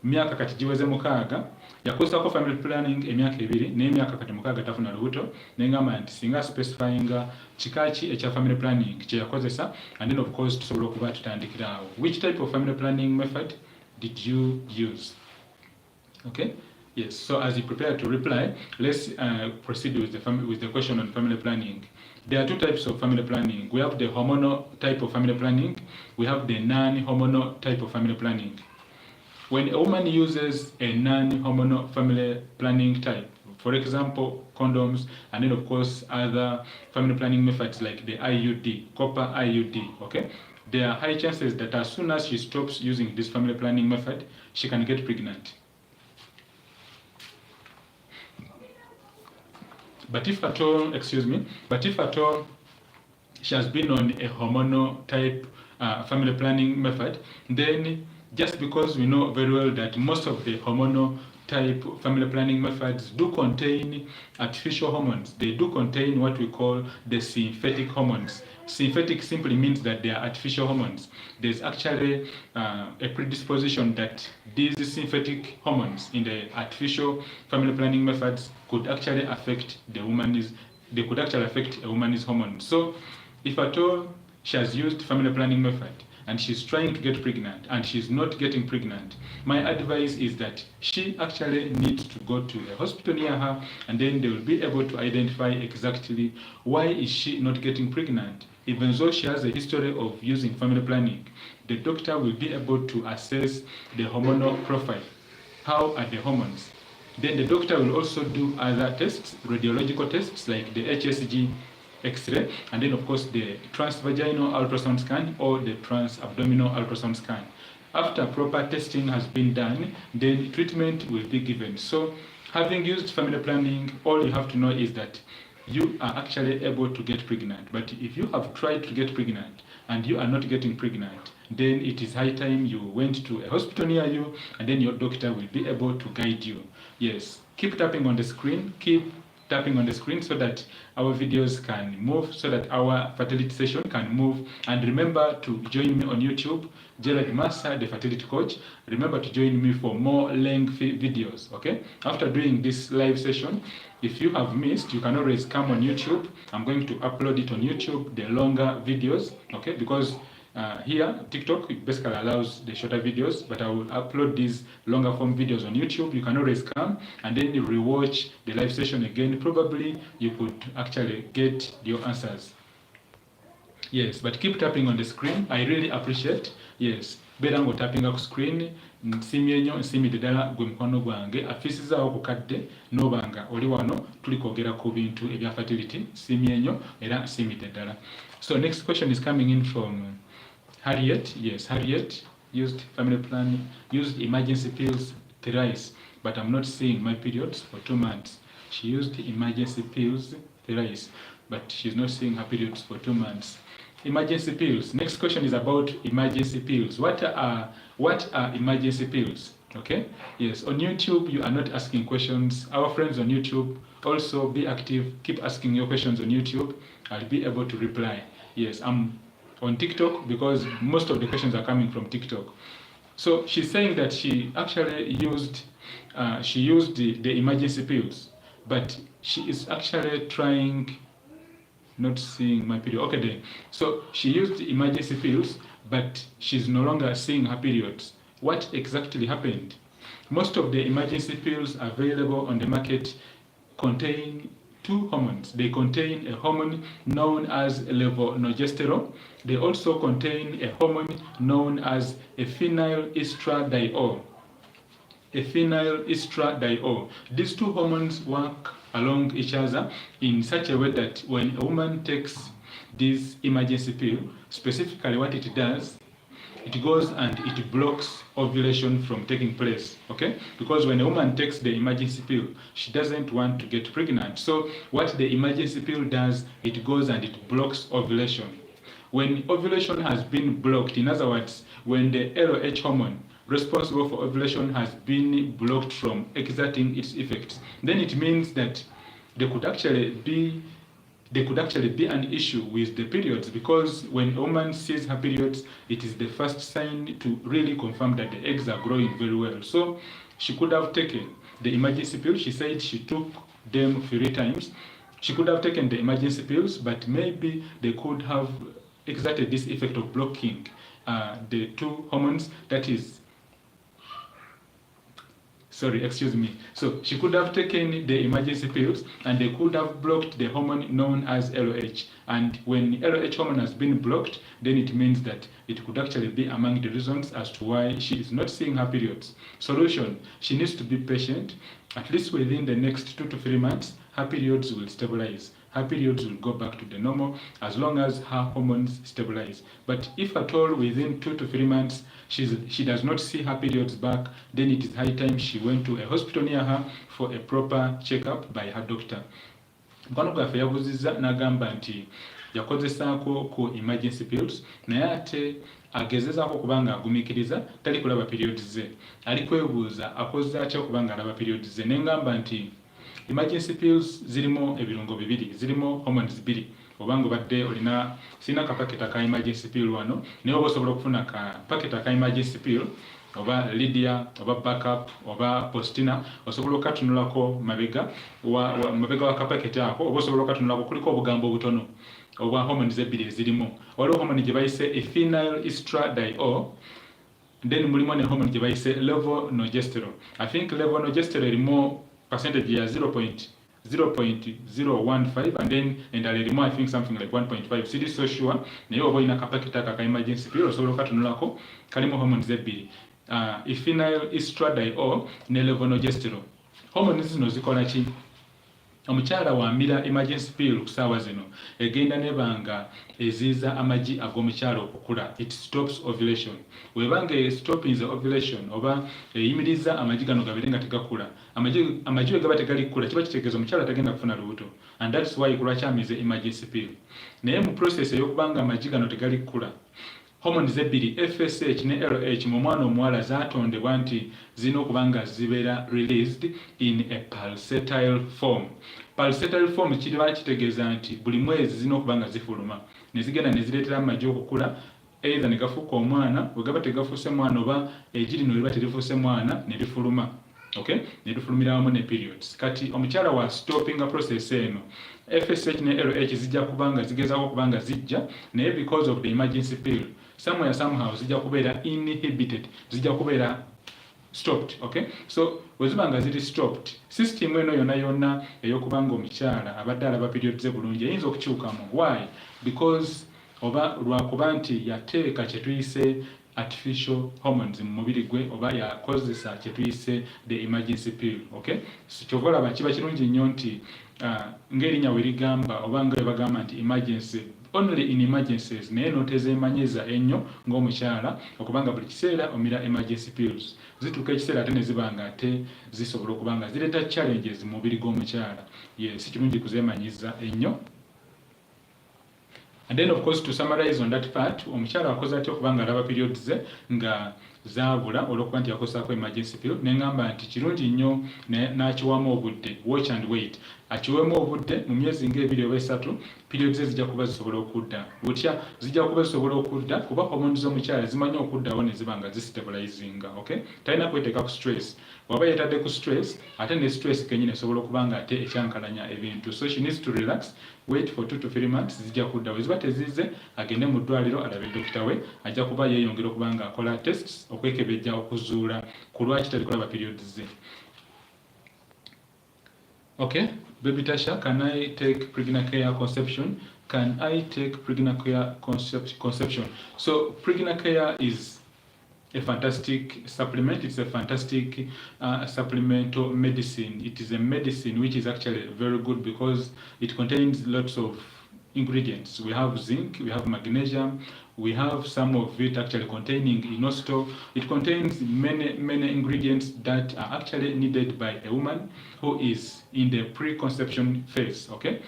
myaka kati giweze 6, yakozesako family planning emyaka 2 n'emyaka kati 6 tafuna lubuto, n'engamba nti singa specifyinga kikaki ekya family planning kye yakozesa, and then of course tusobola okuba tutandikira awo. Which type of family planning method did you use? Okay, yes, so as you prepare to reply, let's proceed with the question on family planning. There are 2 types of family planning. We have the hormonal type of family planning, we have the non-hormonal type of family planning. When a woman uses a non-hormonal family planning type, For example, condoms, and then of course other family planning methods like the IUD, copper IUD, okay? There are high chances that as soon as she stops using this family planning method, she can get pregnant. But if at all, she has been on a hormonal type family planning method, then just because we know very well that most of the hormonal type family planning methods do contain artificial hormones. They do contain what we call the synthetic hormones. Synthetic simply means that they are artificial hormones. There's actually a predisposition that these synthetic hormones in the artificial family planning methods could actually affect a woman's hormones. So if at all she has used family planning method and she's trying to get pregnant and she's not getting pregnant, my advice is that she actually needs to go to a hospital near her, and then they will be able to identify exactly why is she not getting pregnant. Even though she has a history of using family planning, the doctor will be able to assess the hormonal profile. How are the hormones? Then the doctor will also do other tests, radiological tests like the HSG X-ray, and then of course the transvaginal ultrasound scan or the transabdominal ultrasound scan. After proper testing has been done, then treatment will be given. So having used family planning, all you have to know is that you are actually able to get pregnant. But if you have tried to get pregnant and you are not getting pregnant, then it is high time you went to a hospital near you, and then your doctor will be able to guide you. Yes, keep tapping on the screen, so that our videos can move, so that our fertility session can move. And remember to join me on YouTube, GERALD MASSA, the fertility coach. Remember to join me for more lengthy videos, okay? After doing this live session, if you have missed, you can always come on YouTube. I'm going to upload it on YouTube, the longer videos, okay? Because here, TikTok basically allows the shorter videos, but I will upload these longer form videos on YouTube. You can always come and then you rewatch the live session again. Probably you could actually get your answers. Yes, but keep tapping on the screen. I really appreciate. Yes, beera ngo tapping ku screen. Nsimye nnyo, nsimidde ddala gwe mukwano gwange afiisizaawo ku kadde n'obanga oli wano tuli kwogera ku bintu ebya fertility. Nsimye nnyo era nsimidde ddala. So next question is coming in from Harriet. Yes, Harriet used family planning, used emergency pills thrice, but I'm not seeing my periods for 2 months. She used emergency pills thrice, but she's not seeing her periods for 2 months. Emergency pills. Next question is about emergency pills. What are emergency pills? Okay. Yes. On YouTube, you are not asking questions. Our friends on YouTube, also be active. Keep asking your questions on YouTube. I'll be able to reply. Yes. I'm on TikTok because most of the questions are coming from TikTok. So she's saying that she actually used the emergency pills, but she is actually trying. Not seeing my period. Okay then. So she used the emergency pills, but she's no longer seeing her periods. What exactly happened? Most of the emergency pills available on the market contain two hormones. They contain a hormone known as levonorgestrel. They also contain a hormone known as a phenylestradiol. These two hormones work along each other in such a way that when a woman takes this emergency pill, specifically what it does, it goes and it blocks ovulation from taking place, okay? Because when a woman takes the emergency pill, she doesn't want to get pregnant. So what the emergency pill does, it goes and it blocks ovulation. When ovulation has been blocked, in other words, when the LH hormone responsible for ovulation has been blocked from exerting its effects, then it means that there could actually be an issue with the periods, because when a woman sees her periods, it is the first sign to really confirm that the eggs are growing very well. So she could have taken the emergency pill. She said she took them 3 times. She could have taken the emergency pills, but maybe they could have exerted this effect of blocking the two hormones, that is sorry, excuse me. So she could have taken the emergency pills and they could have blocked the hormone known as LH. And when LH hormone has been blocked, then it means that it could actually be among the reasons as to why she is not seeing her periods. Solution: she needs to be patient. At least within the next 2 to 3 months, her periods will stabilize. Her periods will go back to the normal as long as her hormones stabilize. But if at all within 2 to 3 months she does not see her periods back, then it is high time she went to a hospital near her for a proper checkup by her doctor. Mukwano gwaffe yabuuzizza n'agamba nti yakozesaako ku emergency pills naye ate agezezaako kubanga agumiikiriza tali kulaba periods ze. Ali kwebuuza akoze atya okubanga alaba periods ze. Nengamba nti emergency pills zirimu ebirungo bibiri, zirimu hormones bibiri. Obanga obadde olina sina kapaketa ka emergency pill wano, naye oba osobola okufuna ka paketa ka emergency pill oba Lydia oba backup oba postina, osobola okatunulako mabega wa kapaketa ako, oba osobola okatunulako kuliko obugambo obutono oba hormones ebbiri ezirimu. Waliwo hormone gye bayise phenyl estradiol, then mulimu ne hormone gye bayise levonorgestrel. I think levonorgestrel erimu percentage ya 0.015 and then endala erimu I think something like 1.5. Siri so sure, naye oba olina kapaketa ka emergency pill osobola okatunulako kalimu hormones ebbiri, phenyl estradiol ne levonorgestrel. Hormones zino zikola ki? Omukyala wambira emergency pill ku ssaawa zino egenda nebanga eziiza amagi ag'omukyala okukula. It stops ovulation. Webanga stopping ovulation oba eyimiriza amagi gano gabeere nga tegakula, amagi wegaba tegalikula kiba kitegeeza omukyala tagenda kufuna lubuto, and that's why kulwaki amize emergency pill. Naye mu process ey'okubanga amagi gano tegalikula, hormones ebbiri FSH ne LH mu mwana omuwala zaatondebwa nti zina okubanga zibeera released in a pulsatile form. Pulsatile form kiriba kitegeeza nti buli mwezi zina okubanga zifuluma ne zigenda ne zireetera amagi okukula, either ne gafuuka omwana, wegaba tegafuuse mwana oba egi lino liba terifuuse mwana ne lifuluma. Okay? Ne lifulumira wamu ne periods. Kati omukyala wa stopping process eno FSH ne LH zijja kubanga zigezaako kubanga zijja, naye because of the emergency pill somewhere somehow zijja kubeera inhibited, zijja kubeera stopped. Okay? So wezibanga ziri stopped, system eno yonna ey'okubanga omukyala abadde alaba periods ze bulungi eyinza okukyukamu. Why? Because oba lwakuba nti yateeka kye tuyise artificial hormones mu mubiri gwe oba yakozesa kye tuyise the emergency pill. Okay? So kyova olaba kiba kirungi nnyo nti ng'erinnya we ligamba oba nga we bagamba nti emergency, only in emergencies, naye notezeemanyiza ennyo ng'omukyala okubanga buli kiseera omira emergency pills. Zituuka ekiseera ate ne zibanga ate zisobola okubanga zireeta challenges mu mubiri gw'omukyala. Yes, kirungi kuzeemanyiza ennyo. And then of course to summarize on that part, omukyala akoze atya okubanga alaba periods ze nga zaabula olw'okuba nti yakosaako emergency pill. Nengamba nti kirungi nnyo n'akiwamu obudde, watch and wait. Akiweemu obudde mu myezi ng'ebiri oba esatu, periods ze zijja kuba zisobola okudda. Butya zijja kuba zisobola okudda kuba hormones z'omukyala zimanyi okuddawo ne ziba nga zistabilizinga. Okay? Talina kweteeka ku stress. Waba yeetadde ku stress, ate ne stress kennyini esobola okuba nga ate ekyankalanya ebintu. So she needs to relax, wait for 2 to 3 months, zijja kudda. Bwe ziba tezize agende mu ddwaliro alabe dokita we, ajja kuba yeeyongera okuba nga akola tests okwekebejja okuzuula ku lwaki tali kulaba periods ze. Okay, baby Tasha, can I take pregnant care conception? Can I take pregnant care conception? So pregnant care is a fantastic supplement. It's a fantastic supplemental medicine. It is a medicine which is actually very good because it contains lots of ingredients. We have zinc, we have magnesium, we have some of it actually containing inositol. It contains many ingredients that are actually needed by a woman who is in the preconception phase. Okay?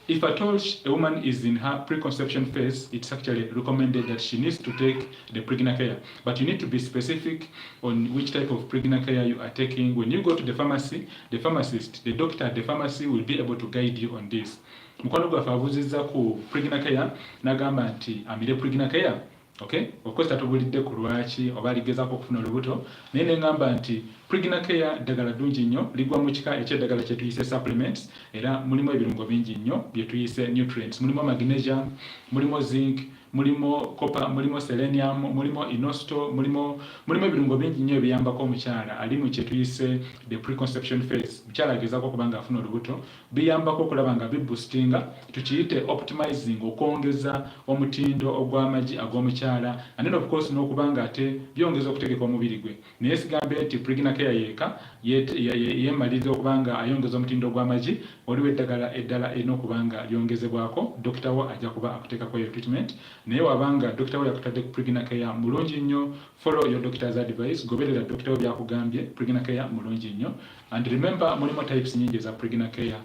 If at all a woman is in her preconception phase, it's actually recommended that she needs to take the pregnant care. But you need to be specific on which type of pregnant care you are taking. When you go to the pharmacy, the pharmacist, the doctor at the pharmacy will be able to guide you on this. Mukwano gwaffe abuuzizza ku pregnant care n'agamba nti amire pregnant care. Okay? Of course tatubulidde ku lwaki oba aligezaako okufuna olubuto, naye ne ngamba nti pregnant care ddagala ddungi nnyo, ligwa mu kika eky'eddagala kye tuyise supplements, era mulimu ebirungo bingi nnyo bye tuyise nutrients. Mulimu magnesium, mulimu zinc, mulimo copper, mulimo selenium, mulimo inositol, mulimo ebirungo bingi nnyo ebiyambako omukyala ali mu kye tuyise the preconception phase. Mukyala agezaako okuba nga afuna olubuto, biyambako okulaba nga biboostinga, tukiyite optimizing, okwongeza omutindo ogw'amagi ag'omukyala, and then of course n'okuba nga ate byongeza okutegeka omubiri gwe. Naye sigambe nti pregnant care yeeka yeemaliriza okuba nga ayongeza omutindo ogw'amagi, waliwo eddala erina okuba nga lyongezebwako, dokita wo ajja kuba akuteekako eyo treatment. Naye wabanga dokita wo yakutadde ku pregnant care mulungi nnyo, follow your doctor's advice, goberera dokita wo byakugambye, pregnant care mulungi nnyo. And remember, mulimo types nyingi za pregnant care.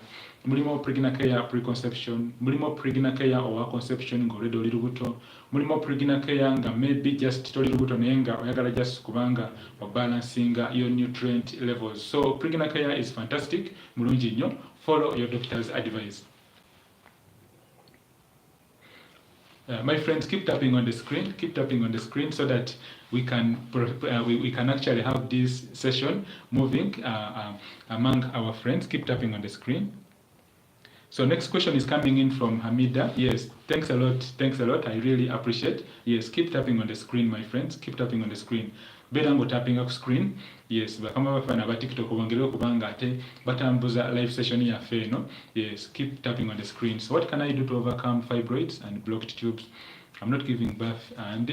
Mulimo pregnant care preconception, mulimo pregnant care owa conception ng'olwedde oli lubuto, mulimo pregnant care nga maybe just toli lubuto naye nga oyagala just kubanga obalansinga your nutrient levels. So pregnant care is fantastic, mulungi nnyo, follow your doctor's advice. My friends, keep tapping on the screen so that we can actually have this session moving among our friends. Keep tapping on the screen. So next question is coming in from Hamida. Yes, thanks a lot, I really appreciate. Yes, keep tapping on the screen, my friends, keep tapping on the screen. Berango tapping up screen. Yes, bakama bafana ba TikTok bongerewo kubanga ate batambuza live session yaffe eno. Yes, keep tapping on the screen. So what can I do to overcome fibroids and blocked tubes? I'm not giving birth and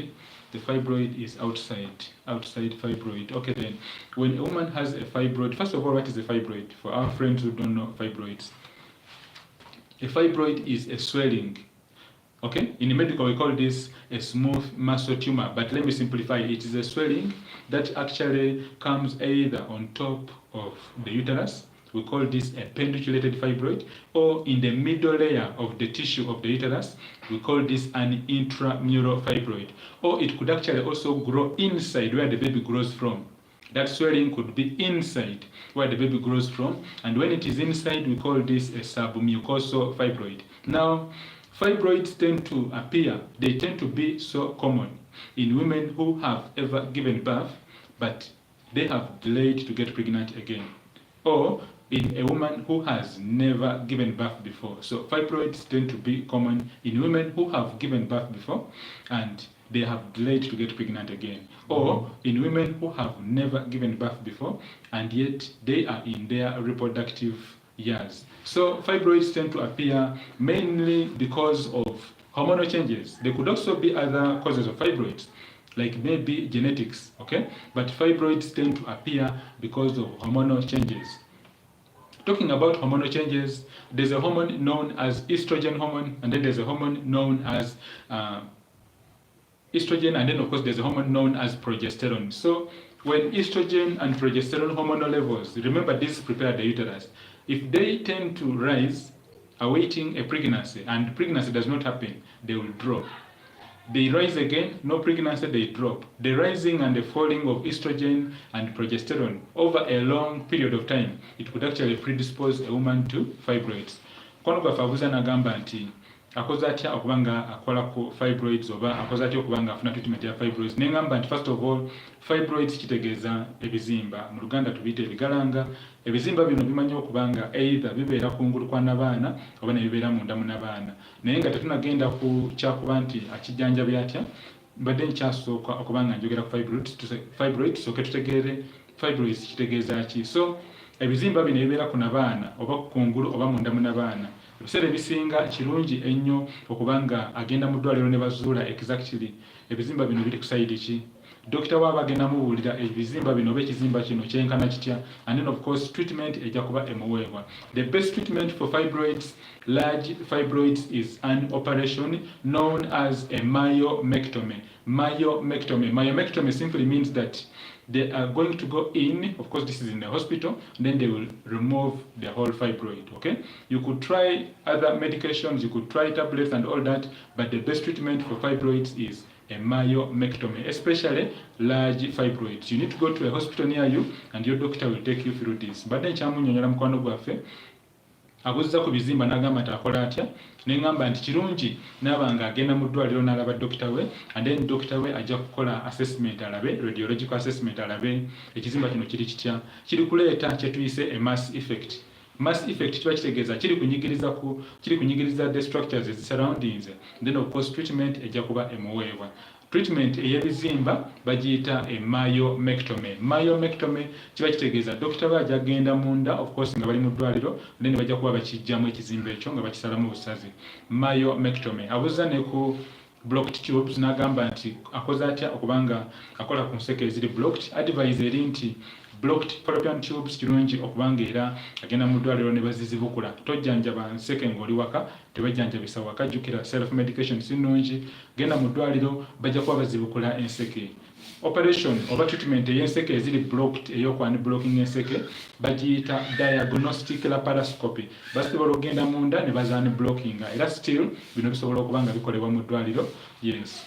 the fibroid is outside fibroid. Okay, then when a woman has a fibroid, first of all, what is a fibroid? For our friends who don't know fibroids, a fibroid is a swelling. Okay, in medical we call this a smooth muscle tumor, but let me simplify. It is a swelling that actually comes either on top of the uterus, we call this a pedunculated fibroid, or in the middle layer of the tissue of the uterus, we call this an intramural fibroid, or it could actually also grow inside where the baby grows from. That swelling could be inside where the baby grows from, and when it is inside, we call this a submucosal fibroid. Now, fibroids tend to appear, they tend to be so common in women who have ever given birth, but they have delayed to get pregnant again, or in a woman who has never given birth before. So fibroids tend to be common in women who have given birth before and they have delayed to get pregnant again, or in women who have never given birth before and yet they are in their reproductive years. So fibroids tend to appear mainly because of hormonal changes. There could also be other causes of fibroids, like maybe genetics, okay? But fibroids tend to appear because of hormonal changes. Talking about hormonal changes, there's a hormone known as estrogen hormone, and then there's a hormone known as estrogen, and then of course there's a hormone known as progesterone. So when estrogen and progesterone hormonal levels, remember this prepare the uterus, if they tend to rise awaiting a pregnancy and pregnancy does not happen, they will drop. They rise again, no pregnancy, they drop. The rising and the falling of estrogen and progesterone over a long period of time, it could actually predispose a woman to fibroids. Kono bafabuza nagamba nti akoze atya okuba nga akola ku fibroids oba akoze atya okuba nga afuna treatment ya fibroids. Nengamba nti first of all, fibroids kitegeeza ebizimba, mu Luganda tubiyita ebigalanga. Ebizimba bino bimanyi okuba nga either bibeera kungulu kwa nabaana oba ne bibeera munda mu nabaana. Naye nga tetunagenda ku kyakuba nti akijjanjabya atya, mbadde nkyasooka okuba nga njogera ku fibroids, soke tutegeere fibroids kitegeeza ki. So ebizimba bino ebibeera ku nabaana oba kungulu oba munda mu nabaana, ebiseera ebisinga kirungi ennyo okuba nga agenda mu ddwaliro ne bazuula exactly ebizimba bino biri ku sayidi ki. Dokita waaba agenda mubuulira ebizimba bino oba ekizimba kino kyenkana kitya, and then of course treatment ejja kuba emuweebwa. The best treatment for fibroids, large fibroids, is an operation known as a myomectomy. Myomectomy simply means that they are going to go in, of course this is in the hospital, and then they will remove the whole fibroid, okay? You could try other medications, you could try tablets and all that, but the best treatment for fibroids is a myomectomy, especially large fibroids. You need to go to a hospital near you and your doctor will take you through this. But then kyamunnyonnyola mukwano gwaffe abuuza ku bizimba n'agamba nti akola atya, ne ngamba nti kirungi n'aba nga agenda mu ddwaliro n'alaba dokita we, and then dokita we ajja kukola assessment alabe, radiological assessment alabe ekizimba kino kiri kitya, kiri kuleeta kye tuyise a mass effect. Mass effect kiba kitegeeza kiri kunyigiriza the structures is surroundings, then of course treatment ejja kuba emuweebwa. Treatment ey'ebizimba bagiyita a myomectomy. Myomectomy kiba kitegeeza dokita bajja genda munda, of course nga bali mu ddwaliro, then bajja kuba bakijjamu ekizimba ekyo nga bakisalamu busazi. Myomectomy abuuza ne ku blocked tubes n'agamba nti akoze atya okubanga akola ku nseke eziri blocked. Advise eri nti blocked fallopian tubes kirungi okubanga era agenda mu ddwaliro ne bazizibukula. Tojjanjaba nseke ng'oli waka, tebajjanjabisa waka, jjukira self medication si nnungi. Genda mu ddwaliro bajja kuba bazibukula enseke. Operation oba treatment ey'enseke eziri blocked ey'okwani blocking enseke bagiyita diagnostic laparoscopy. Basobola okugenda munda ne bazaani blocking, era still bino bisobola okuba nga bikolebwa mu ddwaliro. Yes.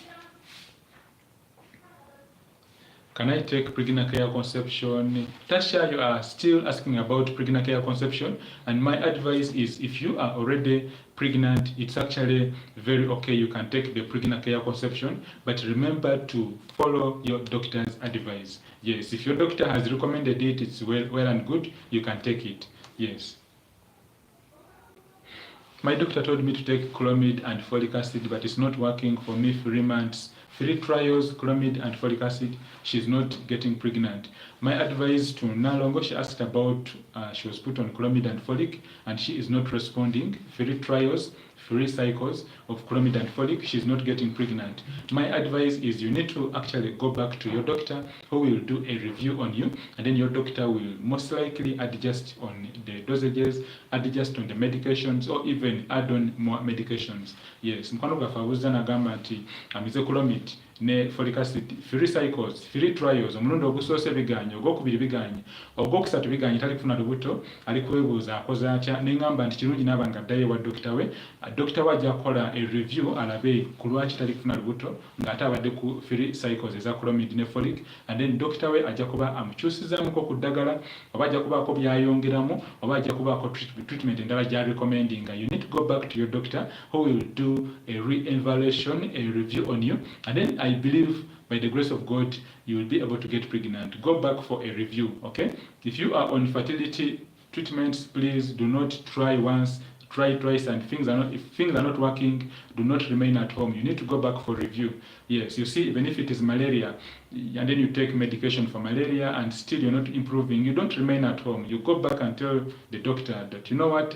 Can I take pregnant care conception? Tasha, you are still asking about pregnant care conception, and my advice is if you are already pregnant, it's actually very okay. You can take the pregnant care conception, but remember to follow your doctor's advice. Yes, if your doctor has recommended it, it's well and good, you can take it. Yes. My doctor told me to take Chomid and folic acid, but it's not working for me. 3 months. 3 trials, Chomid and folic acid, she's not getting pregnant. My advice to Nalongo, she asked about, she was put on Chomid and folic, and she is not responding. 3 trials, 3 cycles of Chomid and folic, she's not getting pregnant. My advice is you need to actually go back to your doctor who will do a review on you, and then your doctor will most likely adjust on the dosages, adjust on the medications, or even add on more medications. Yes, mkwano gafabuza nagamba nti amize Chomid ne folic acid 3 cycles 3 trials omulundi ogusoose biganye, ogwokubiri biganye, ogwokusatu biganye, tali kufuna lubuto, ali kwebuuza akoze atya. Neŋŋamba nti kirungi n'aba nga addayo ewa dokita we, dokita we ajja kukola a review alabe ku lwaki tali kufuna lubuto ng'ate abadde ku 3 cycles eza Chomid ne folic, and then dokita we ajja kuba amukyusizaamuko ku ddagala, oba ajja kubaako byayongeramu, oba ajja kubaako treatment endala gy'ali recommending. You need to go back to your doctor who will do a re-evaluation, a review on you, and then I believe by the grace of God you will be able to get pregnant. Go back for a review, okay? If you are on fertility treatments, please do not try once, try twice, and if things are not working, do not remain at home. You need to go back for review. Yes, you see, even if it is malaria, and then you take medication for malaria and still you're not improving, you don't remain at home. You go back and tell the doctor that, you know what,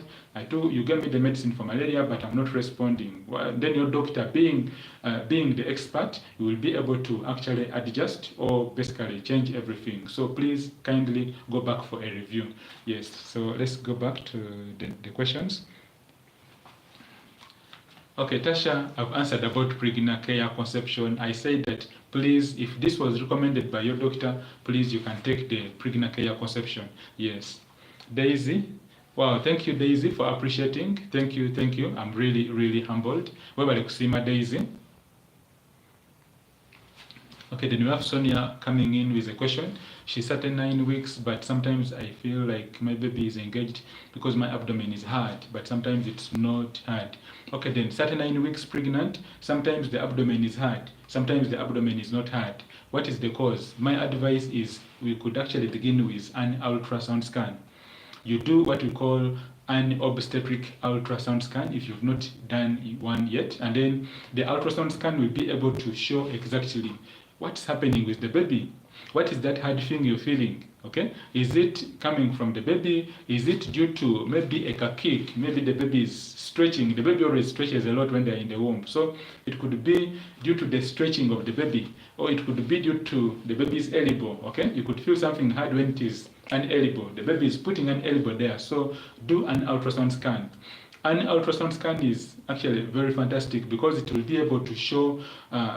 you gave me the medicine for malaria, but I'm not responding. Well, then your doctor, being the expert, you will be able to actually adjust or basically change everything. So please kindly go back for a review. Yes, so let's go back to the questions. Okay, Tasha, I've answered about pregnant care conception. I said that please, if this was recommended by your doctor, please, you can take the pregnant care conception. Yes. Daisy, wow, thank you, Daisy, for appreciating. Thank you, thank you. I'm really, really humbled. Webale kusima, Daisy. Okay, then we have Sonia coming in with a question. She's 39 weeks, but sometimes I feel like my baby is engaged because my abdomen is hard, but sometimes it's not hard. Okay, then 39 weeks pregnant, sometimes the abdomen is hard, sometimes the abdomen is not hard. What is the cause? My advice is we could actually begin with an ultrasound scan. You do what we call an obstetric ultrasound scan if you've not done one yet, and then the ultrasound scan will be able to show exactly what's happening with the baby. What is that hard thing you're feeling? Okay, is it coming from the baby? Is it due to maybe a kick? Maybe the baby is stretching. The baby always stretches a lot when they're in the womb, so it could be due to the stretching of the baby, or it could be due to the baby's elbow. Okay, you could feel something hard when it is an elbow. The baby is putting an elbow there, so do an ultrasound scan. An ultrasound scan is actually very fantastic because it will be able to show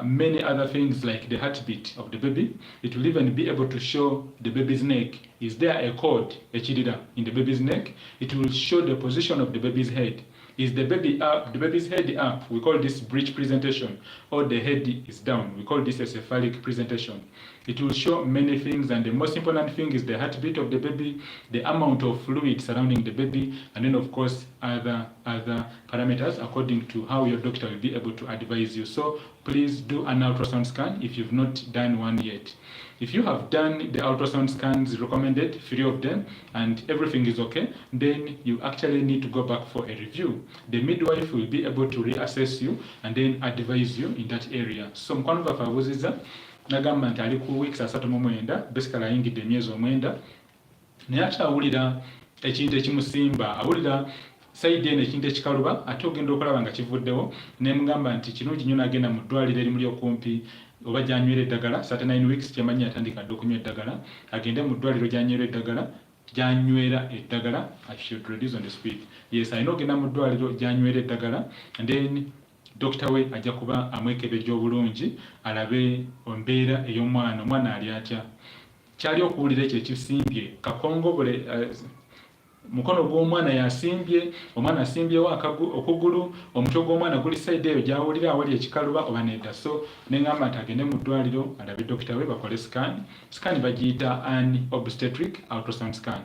many other things like the heartbeat of the baby. It will even be able to show the baby's neck. Is there a cord, a chidida, in the baby's neck? It will show the position of the baby's head. Is the baby up, the baby's head up? We call this bridge presentation. Or the head is down. We call this a cephalic presentation. It will show many things, and the most important thing is the heartbeat of the baby, the amount of fluid surrounding the baby, and then of course other parameters according to how your doctor will be able to advise you. So please do an ultrasound scan if you've not done one yet. If you have done the ultrasound scans recommended, 3 of them, and everything is okay, then you actually need to go back for a review. The midwife will be able to reassess you and then advise you in that area. So mkwano bafa abuziza nagamba nti ali ku weeks 39, basically ayingidde emyezi 9, naye akyawulira ekintu ekimusimba, awulira sayidi eno ekintu ekikaluba, ate ogenda okulaba nga kivuddewo, ne mugamba nti kirungi nnyo n'agenda mu ddwaliro erimuli okumpi oba gyanywera eddagala 39 weeks kyemanyi atandika dde okunywa eddagala, agende mu ddwaliro gyanywera eddagala. I should reduce on the speed. Yes, alina ogenda mu ddwaliro gyanywera eddagala, and then dokita we ajja kuba amwekebejja obulungi alabe embeera ey'omwana, omwana ali atya, kyali okuwulira ekyo ekisimbye kakongobole, mukono gw'omwana yasimbye, omwana asimbyewo okugulu, omutwe gw'omwana guli side eyo gyawulira awali ekikaluba oba nedda. So neŋŋamba nti agende mu ddwaliro alabe dokita we bakole scan bagiyita an obstetric ultrasound scan.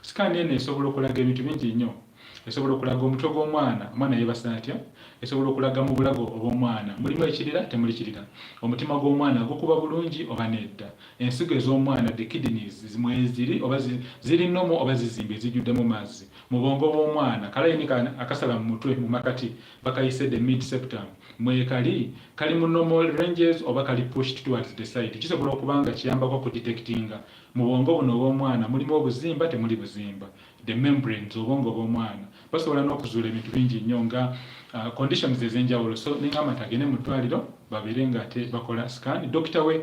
Scan eno esobola okulaga ebintu bingi nnyo. Esobola okulaga omutwe gw'omwana, omwana yeebasa atya, esobola okulaga mu bulago obw'omwana mulimu ekirira temuli kirira, omutima gw'omwana gukuba bulungi oba nedda, ensigo ez'omwana the kidneys mweziri oba ziri nomo oba zizimbye zijjuddemu mazzi, mu bwongo bw'omwana kalayini akasala mu mutwe mu makati bakayise the mid septum mwekali kali mu normal ranges oba kali pushed towards the side. Kisobola okuba nga kiyambako ku detectinga mu bwongo buno obw'omwana mulimu obuzimba temuli buzimba, the membranes obwongo bw'omwana basobola n'okuzuula ebintu bingi nnyo nga conditions ez'enjawulo. So neŋŋamba nti agende mu ddwaliro babeere nga ate bakola scan. Dokita we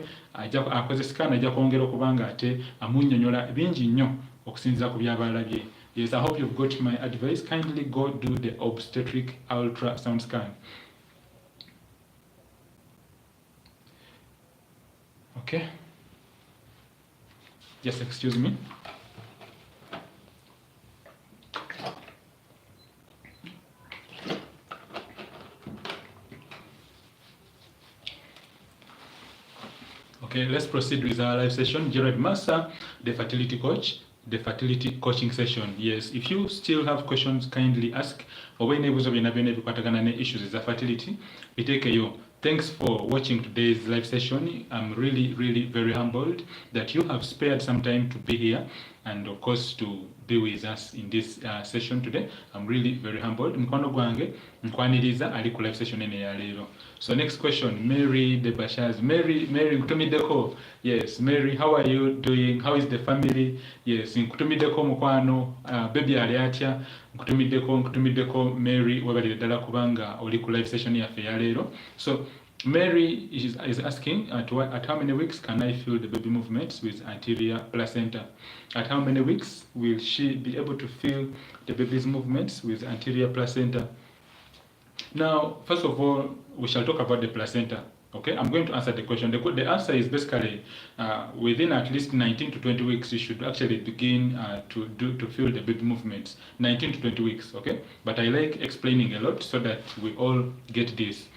akoze scan ajja kwongera okuba nga ate amunnyonnyola bingi nnyo okusinziira ku byaba alabye. Yes, I hope you've got my advice. Kindly go do the obstetric ultrasound scan. Okay. Just excuse me. Okay, let's proceed with our live session. GERALD MASSA, the fertility coach, the fertility coaching session. Yes, if you still have questions, kindly ask. Issues is fertility. Thanks for watching today's live session. I'm really very humbled that you have spared some time to be here and of course to be with us in this session today. I'm really very humbled. Mkwano gwange nkwaniriza ali ku live session ene ya lero. So next question, Mary de Bashaz. Mary nkutumideko. Yes, Mary, how are you doing? How is the family? Yes, nkutumideko mukwano, baby ali atya. Nkutumideko Mary wabalire ddala kubanga oli ku live session yaffe ya lero. So Mary is asking at how many weeks can I feel the baby movements with anterior placenta? At how many weeks will she be able to feel the baby's movements with anterior placenta? Now, first of all, we shall talk about the placenta. Okay, I'm going to answer the question. The answer is basically within at least 19 to 20 weeks, you should actually begin to feel the baby movements. 19 to 20 weeks, okay? But I like explaining a lot so that we all get this.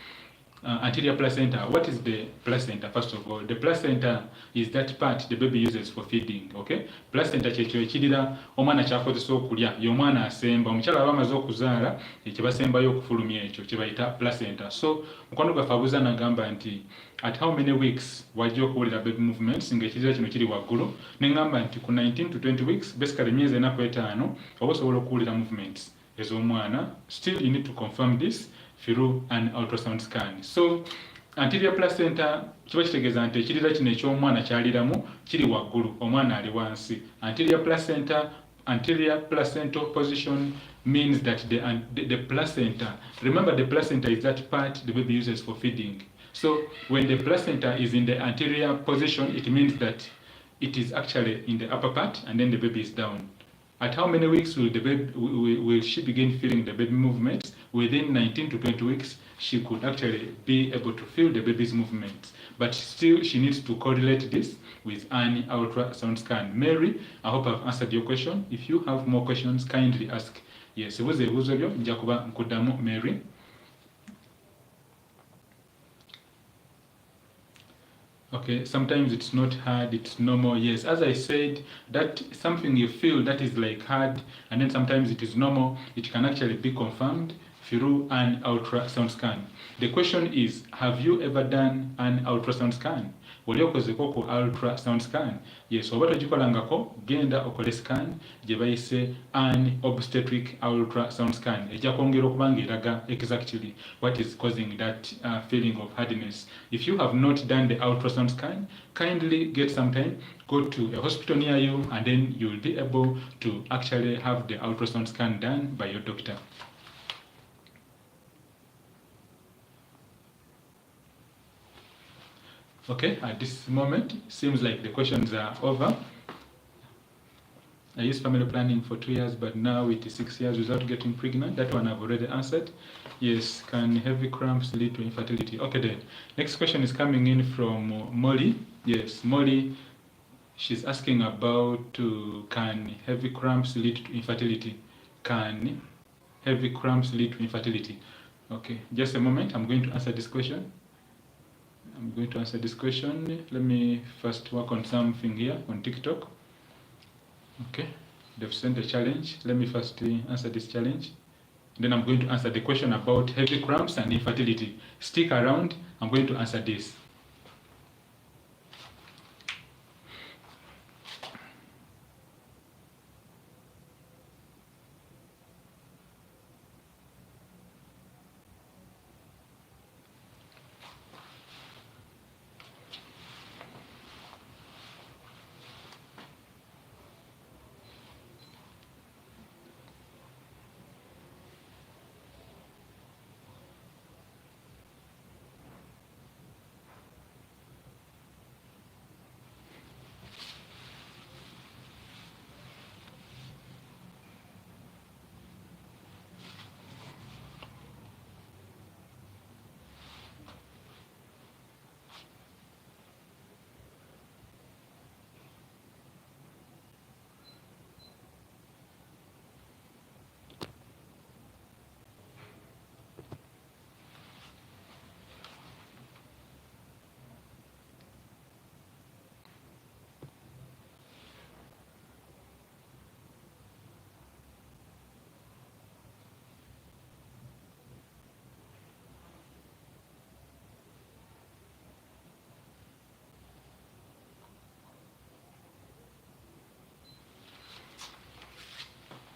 Anterior placenta. What is the placenta? First of all, the placenta is that part the baby uses for feeding. Okay, placenta kyekyo ekirira omwana kyakozesa okulya y'omwana asemba omukyala aba amaze okuzaala ekyebasembayo okufulumya ekyo kyebayita placenta. So mukwano gwaffe abuuza n'agamba nti at how many weeks wajja okuwulira baby movements ng'ekirira kino kiri waggulu, neŋŋamba nti ku 19 to 20 weeks basically emyezi 4 ku 5 oba osobola okuwulira movements ez'omwana. Still you need to confirm this through an ultrasound scan. So anterior placenta kiba kitegeeza nti ekirira kino eky'omwana kyaliramu kiri waggulu, omwana ali wansi. Anterior placental position means that the placenta, remember the placenta is that part the baby uses for feeding. So when the placenta is in the anterior position, it means that it is actually in the upper part and then the baby is down. At how many weeks will she begin feeling the baby movements? Within 19 to 20 weeks, she could actually be able to feel the baby's movements. But still, she needs to correlate this with an ultrasound scan. Mary, I hope I've answered your question. If you have more questions, kindly ask. Yes, ebibuuzo byo nja kuba nkuddamu Mary. Okay, sometimes it's not hard, it's normal. Yes, as I said, that something you feel that is like hard, and then sometimes it is normal, it can actually be confirmed through an ultrasound scan. The question is, have you ever done an ultrasound scan? Oli okozeko ku ultrasound scan? Yes, oba togikolangako, genda okole scan gye bayise an obstetric ultrasound scan. Ejja kwongera okuba ng'eraga exactly what is causing that feeling of hardness. If you have not done the ultrasound scan, kindly get some time, go to a hospital near you, and then you will be able to actually have the ultrasound scan done by your doctor. Okay, at this moment, seems like the questions are over. I used family planning for 2 years, but now it is 6 years without getting pregnant. That one I've already answered. Yes, can heavy cramps lead to infertility? Okay, then. Next question is coming in from Molly. Yes, Molly, she's asking about can heavy cramps lead to infertility? Can heavy cramps lead to infertility? Okay, just a moment. I'm going to answer this question. Let me first work on something here on TikTok. Okay, they've sent a challenge. Let me first answer this challenge. Then I'm going to answer the question about heavy cramps and infertility. Stick around, I'm going to answer this.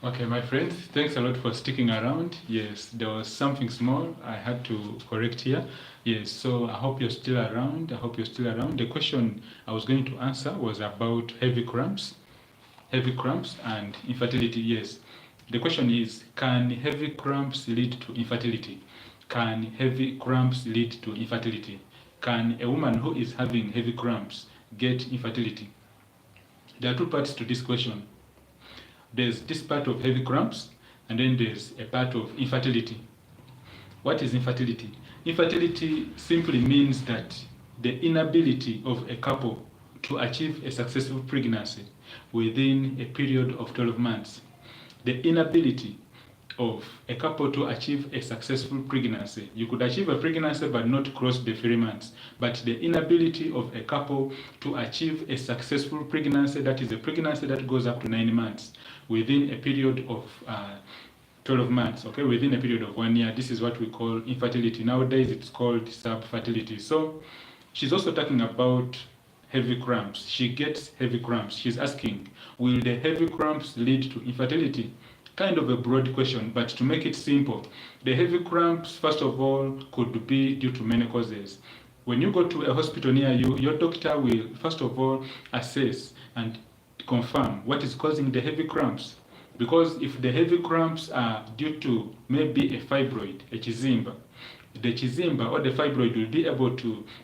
Okay, my friends, thanks a lot for sticking around. Yes, there was something small I had to correct here. Yes, so I hope you're still around. The question I was going to answer was about heavy cramps and infertility. Yes, the question is, can heavy cramps lead to infertility? Can heavy cramps lead to infertility? Can a woman who is having heavy cramps get infertility? There are two parts to this question. There's this part of heavy cramps, and then there's a part of infertility. What is infertility? Infertility simply means that the inability of a couple to achieve a successful pregnancy within a period of 12 months. The inability of a couple to achieve a successful pregnancy. You could achieve a pregnancy but not cross the 3 months. But the inability of a couple to achieve a successful pregnancy, that is a pregnancy that goes up to 9 months, within a period of 12 months, okay, within a period of 1 year. This is what we call infertility. Nowadays it's called subfertility. So she's also talking about heavy cramps. She gets heavy cramps. She's asking, will the heavy cramps lead to infertility? Kind of a broad question, but to make it simple, the heavy cramps, first of all, could be due to many causes. When you go to a hospital near you, your doctor will, first of all, assess and confirm what is causing the heavy cramps. Because if the heavy cramps are due to maybe a fibroid, a chizimba, the chizimba or the fibroid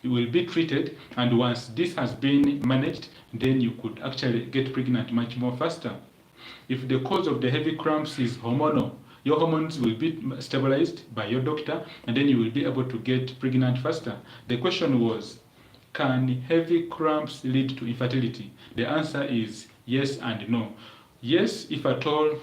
will be treated, and once this has been managed, then you could actually get pregnant much more faster. If the cause of the heavy cramps is hormonal, your hormones will be stabilized by your doctor, and then you will be able to get pregnant faster. The question was, can heavy cramps lead to infertility? The answer is yes and no. Yes, if at all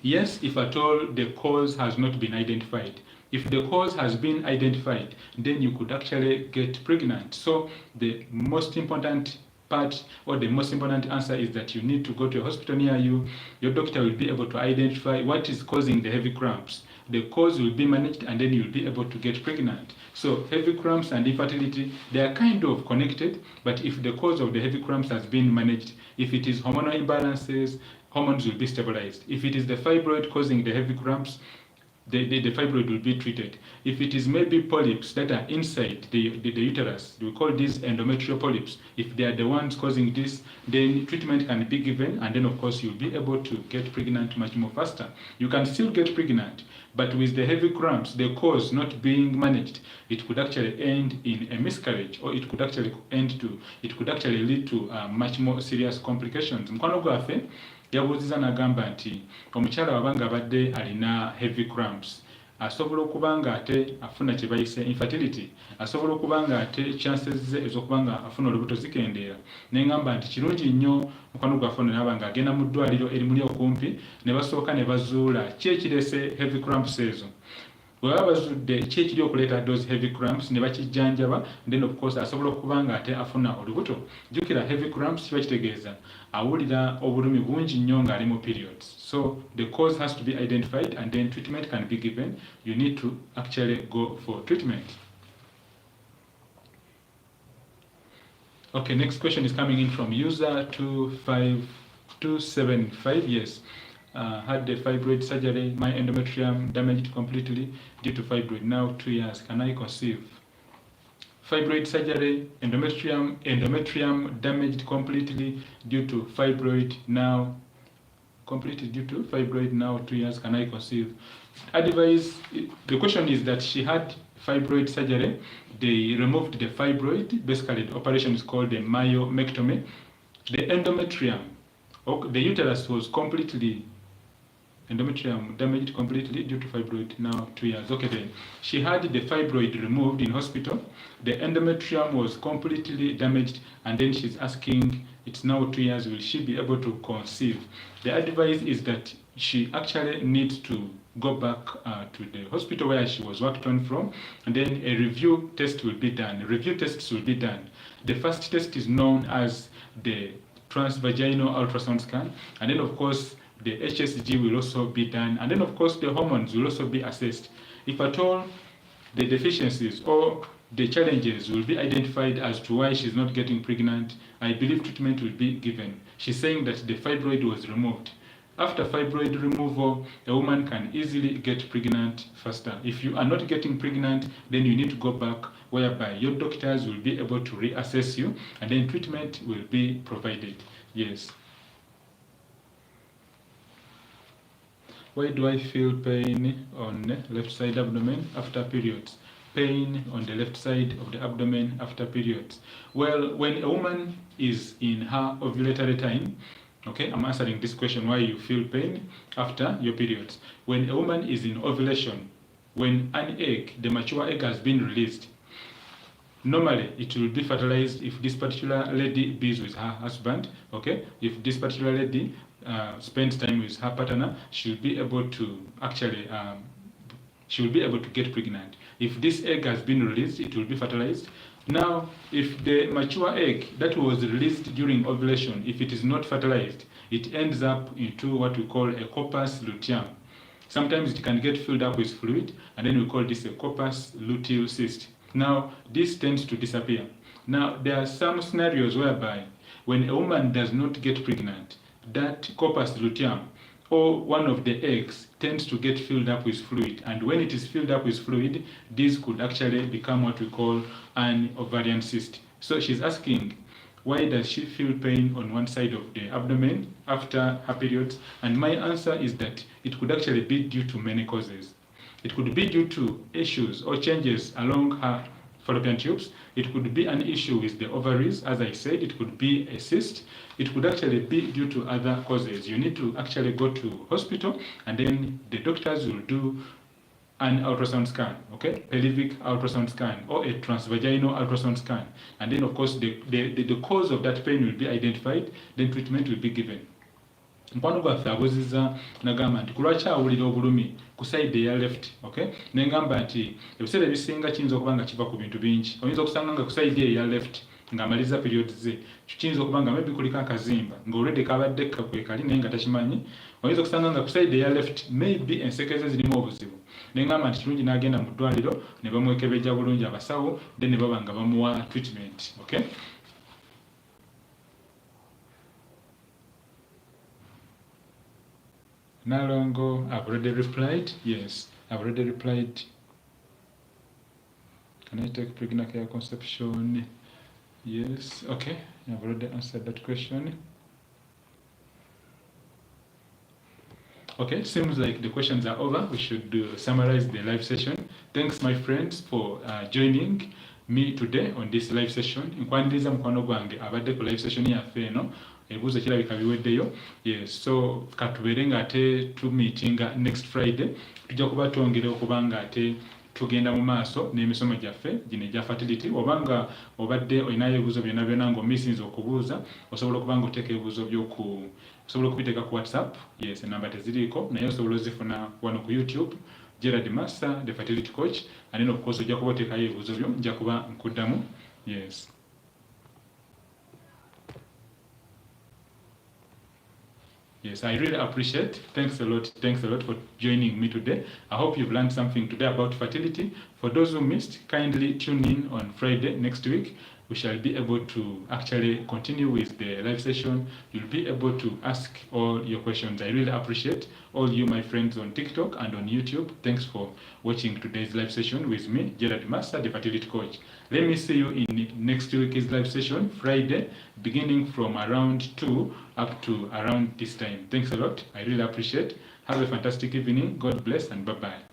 the cause has not been identified. If the cause has been identified, then you could actually get pregnant. So the most important part, or the most important answer, is that you need to go to a hospital near you. Your doctor will be able to identify what is causing the heavy cramps. The cause will be managed, and then you'll be able to get pregnant. So heavy cramps and infertility, they are kind of connected, but if the cause of the heavy cramps has been managed, if it is hormonal imbalances, hormones will be stabilized. If it is the fibroid causing the heavy cramps, the fibroid will be treated. If it is maybe polyps that are inside the uterus, we call these endometrial polyps. If they are the ones causing this, then treatment can be given, and then of course you'll be able to get pregnant much more faster. You can still get pregnant, but with the heavy cramps, the cause not being managed, it could actually end in a miscarriage, or it could actually lead to much more serious complications. Mkwano gwaffe yabuuziza n'agamba nti omukyala wabanga abadde alina heavy cramps asobola okuba nga ate afuna kye bayise infertility, asobola okuba nga ate chances ze ez'okuba nga afuna olubuto zikendeera. Neŋŋamba nti kirungi nnyo mukwano gwaffe n'aba nga agenda mu ddwaliro erimuli okumpi ne basooka ne bazuula ki ekirese heavy cramps ezo. Bwe baba bazudde ki ekiri okuleeta those heavy cramps ne bakijjanjaba, then of course asobola okuba nga ate afuna olubuto. Jjukira heavy cramps kiba kitegeeza awulira obulumi bungi nnyo ng'ali mu periods. So the cause has to be identified, and then treatment can be given. You need to actually go for treatment. Okay, next question is coming in from user 25275. Yes. Had the fibroid surgery, my endometrium damaged completely due to fibroid. Now 2 years, can I conceive? Fibroid surgery, endometrium damaged completely due to fibroid. Now 2 years, can I conceive? Advice, the question is that she had fibroid surgery. They removed the fibroid. Basically, the operation is called the myomectomy. The endometrium, the uterus was completely endometrium damaged completely due to fibroid. Now 2 years. Okay, then she had the fibroid removed in hospital. The endometrium was completely damaged, and then she's asking, it's now 2 years, will she be able to conceive? The advice is that she actually needs to go back to the hospital where she was worked on from, and then a review test will be done. Review tests will be done. The first test is known as the transvaginal ultrasound scan, and then of course the HSG will also be done, and then of course the hormones will also be assessed. If at all the deficiencies or the challenges will be identified as to why she's not getting pregnant, I believe treatment will be given. She's saying that the fibroid was removed. After fibroid removal, a woman can easily get pregnant faster. If you are not getting pregnant, then you need to go back, whereby your doctors will be able to reassess you, and then treatment will be provided. Yes. Why do I feel pain on the left side abdomen after periods? Pain on the left side of the abdomen after periods. Well, when a woman is in her ovulatory time, okay, I'm answering this question, why you feel pain after your periods. When a woman is in ovulation, when an egg, the mature egg, has been released, normally it will be fertilized if this particular lady is with her husband, okay? If this particular lady spends time with her partner, she'll be able to actually, she will be able to get pregnant. If this egg has been released, it will be fertilized. Now, if the mature egg that was released during ovulation, if it is not fertilized, it ends up into what we call a corpus luteum. Sometimes it can get filled up with fluid, and then we call this a corpus luteal cyst. Now, this tends to disappear. Now, there are some scenarios whereby when a woman does not get pregnant, that corpus luteum or one of the eggs tends to get filled up with fluid, and when it is filled up with fluid, this could actually become what we call an ovarian cyst. So she's asking, why does she feel pain on one side of the abdomen after her periods? And my answer is that it could actually be due to many causes. It could be due to issues or changes along her fallopian tubes. It could be an issue with the ovaries, as I said. It could be a cyst. It could actually be due to other causes. You need to actually go to hospital, and then the doctors will do an ultrasound scan, okay, pelvic ultrasound scan or a transvaginal ultrasound scan, and then of course the cause of that pain will be identified. Then treatment will be given. mukwano gwaffe abuuziza nagamba nti kulwaki awulira obulumi ku side eya left, okay? Nengamba nti ebiseera ebisinga kiyinza okuba nga kiva ku bintu bingi. Oyinza okusanga nga ku side eya left ng'amaliza periods ze, kiyinza okuba nga maybe kuliko akazimba nga already kabadde kali naye nga takimanyi. Oyinza okusanga nga ku side eya left maybe enseke ze zirimu obuzibu. Nengamba nti kirungi n'agenda mu ddwaliro ne bamwekebejja bulungi abasawo, then ne baba nga bamuwa treatment, okay? Nalongo, I've already replied. Yes, I've already replied. Can I take pregnant care conception? Yes, okay. I've already answered that question. Okay, seems like the questions are over. We should summarize the live session. Thanks, my friends, for joining me today on this live session. Nkwaniriza mukwano gwange abadde ku live session yaffe eno. Ebibuuzo kirabika biweddeyo. Yes, so katubeere nga ate tumeetinga next Friday. Tujja kuba twongera okuba nga ate tugenda mu maaso n'emisomo gyaffe gino egya fertility. Obanga obadde olinayo ebibuuzo byonna byonna ng'omisinza okubuuza, osobola okuba nga oteeka ebibuuzo osobola okubiteeka ku WhatsApp. Yes, enamba teziriiko, naye osobola ozifuna wano ku YouTube, GERALD MASSA, the fertility coach, and then of course ojja kuba oteekayo ebibuuzo byo, nja kuba nkuddamu. Yes. Yes, I really appreciate. Thanks a lot for joining me today. I hope you've learned something today about fertility. For those who missed, kindly tune in on Friday next week. We shall be able to actually continue with the live session. You'll be able to ask all your questions. I really appreciate all you, my friends on TikTok and on YouTube. Thanks for watching today's live session with me, GERALD MASSA, the fertility coach. Let me see you in next week's live session, Friday, beginning from around 2 up to around this time. Thanks a lot. I really appreciate. Have a fantastic evening. God bless and bye-bye.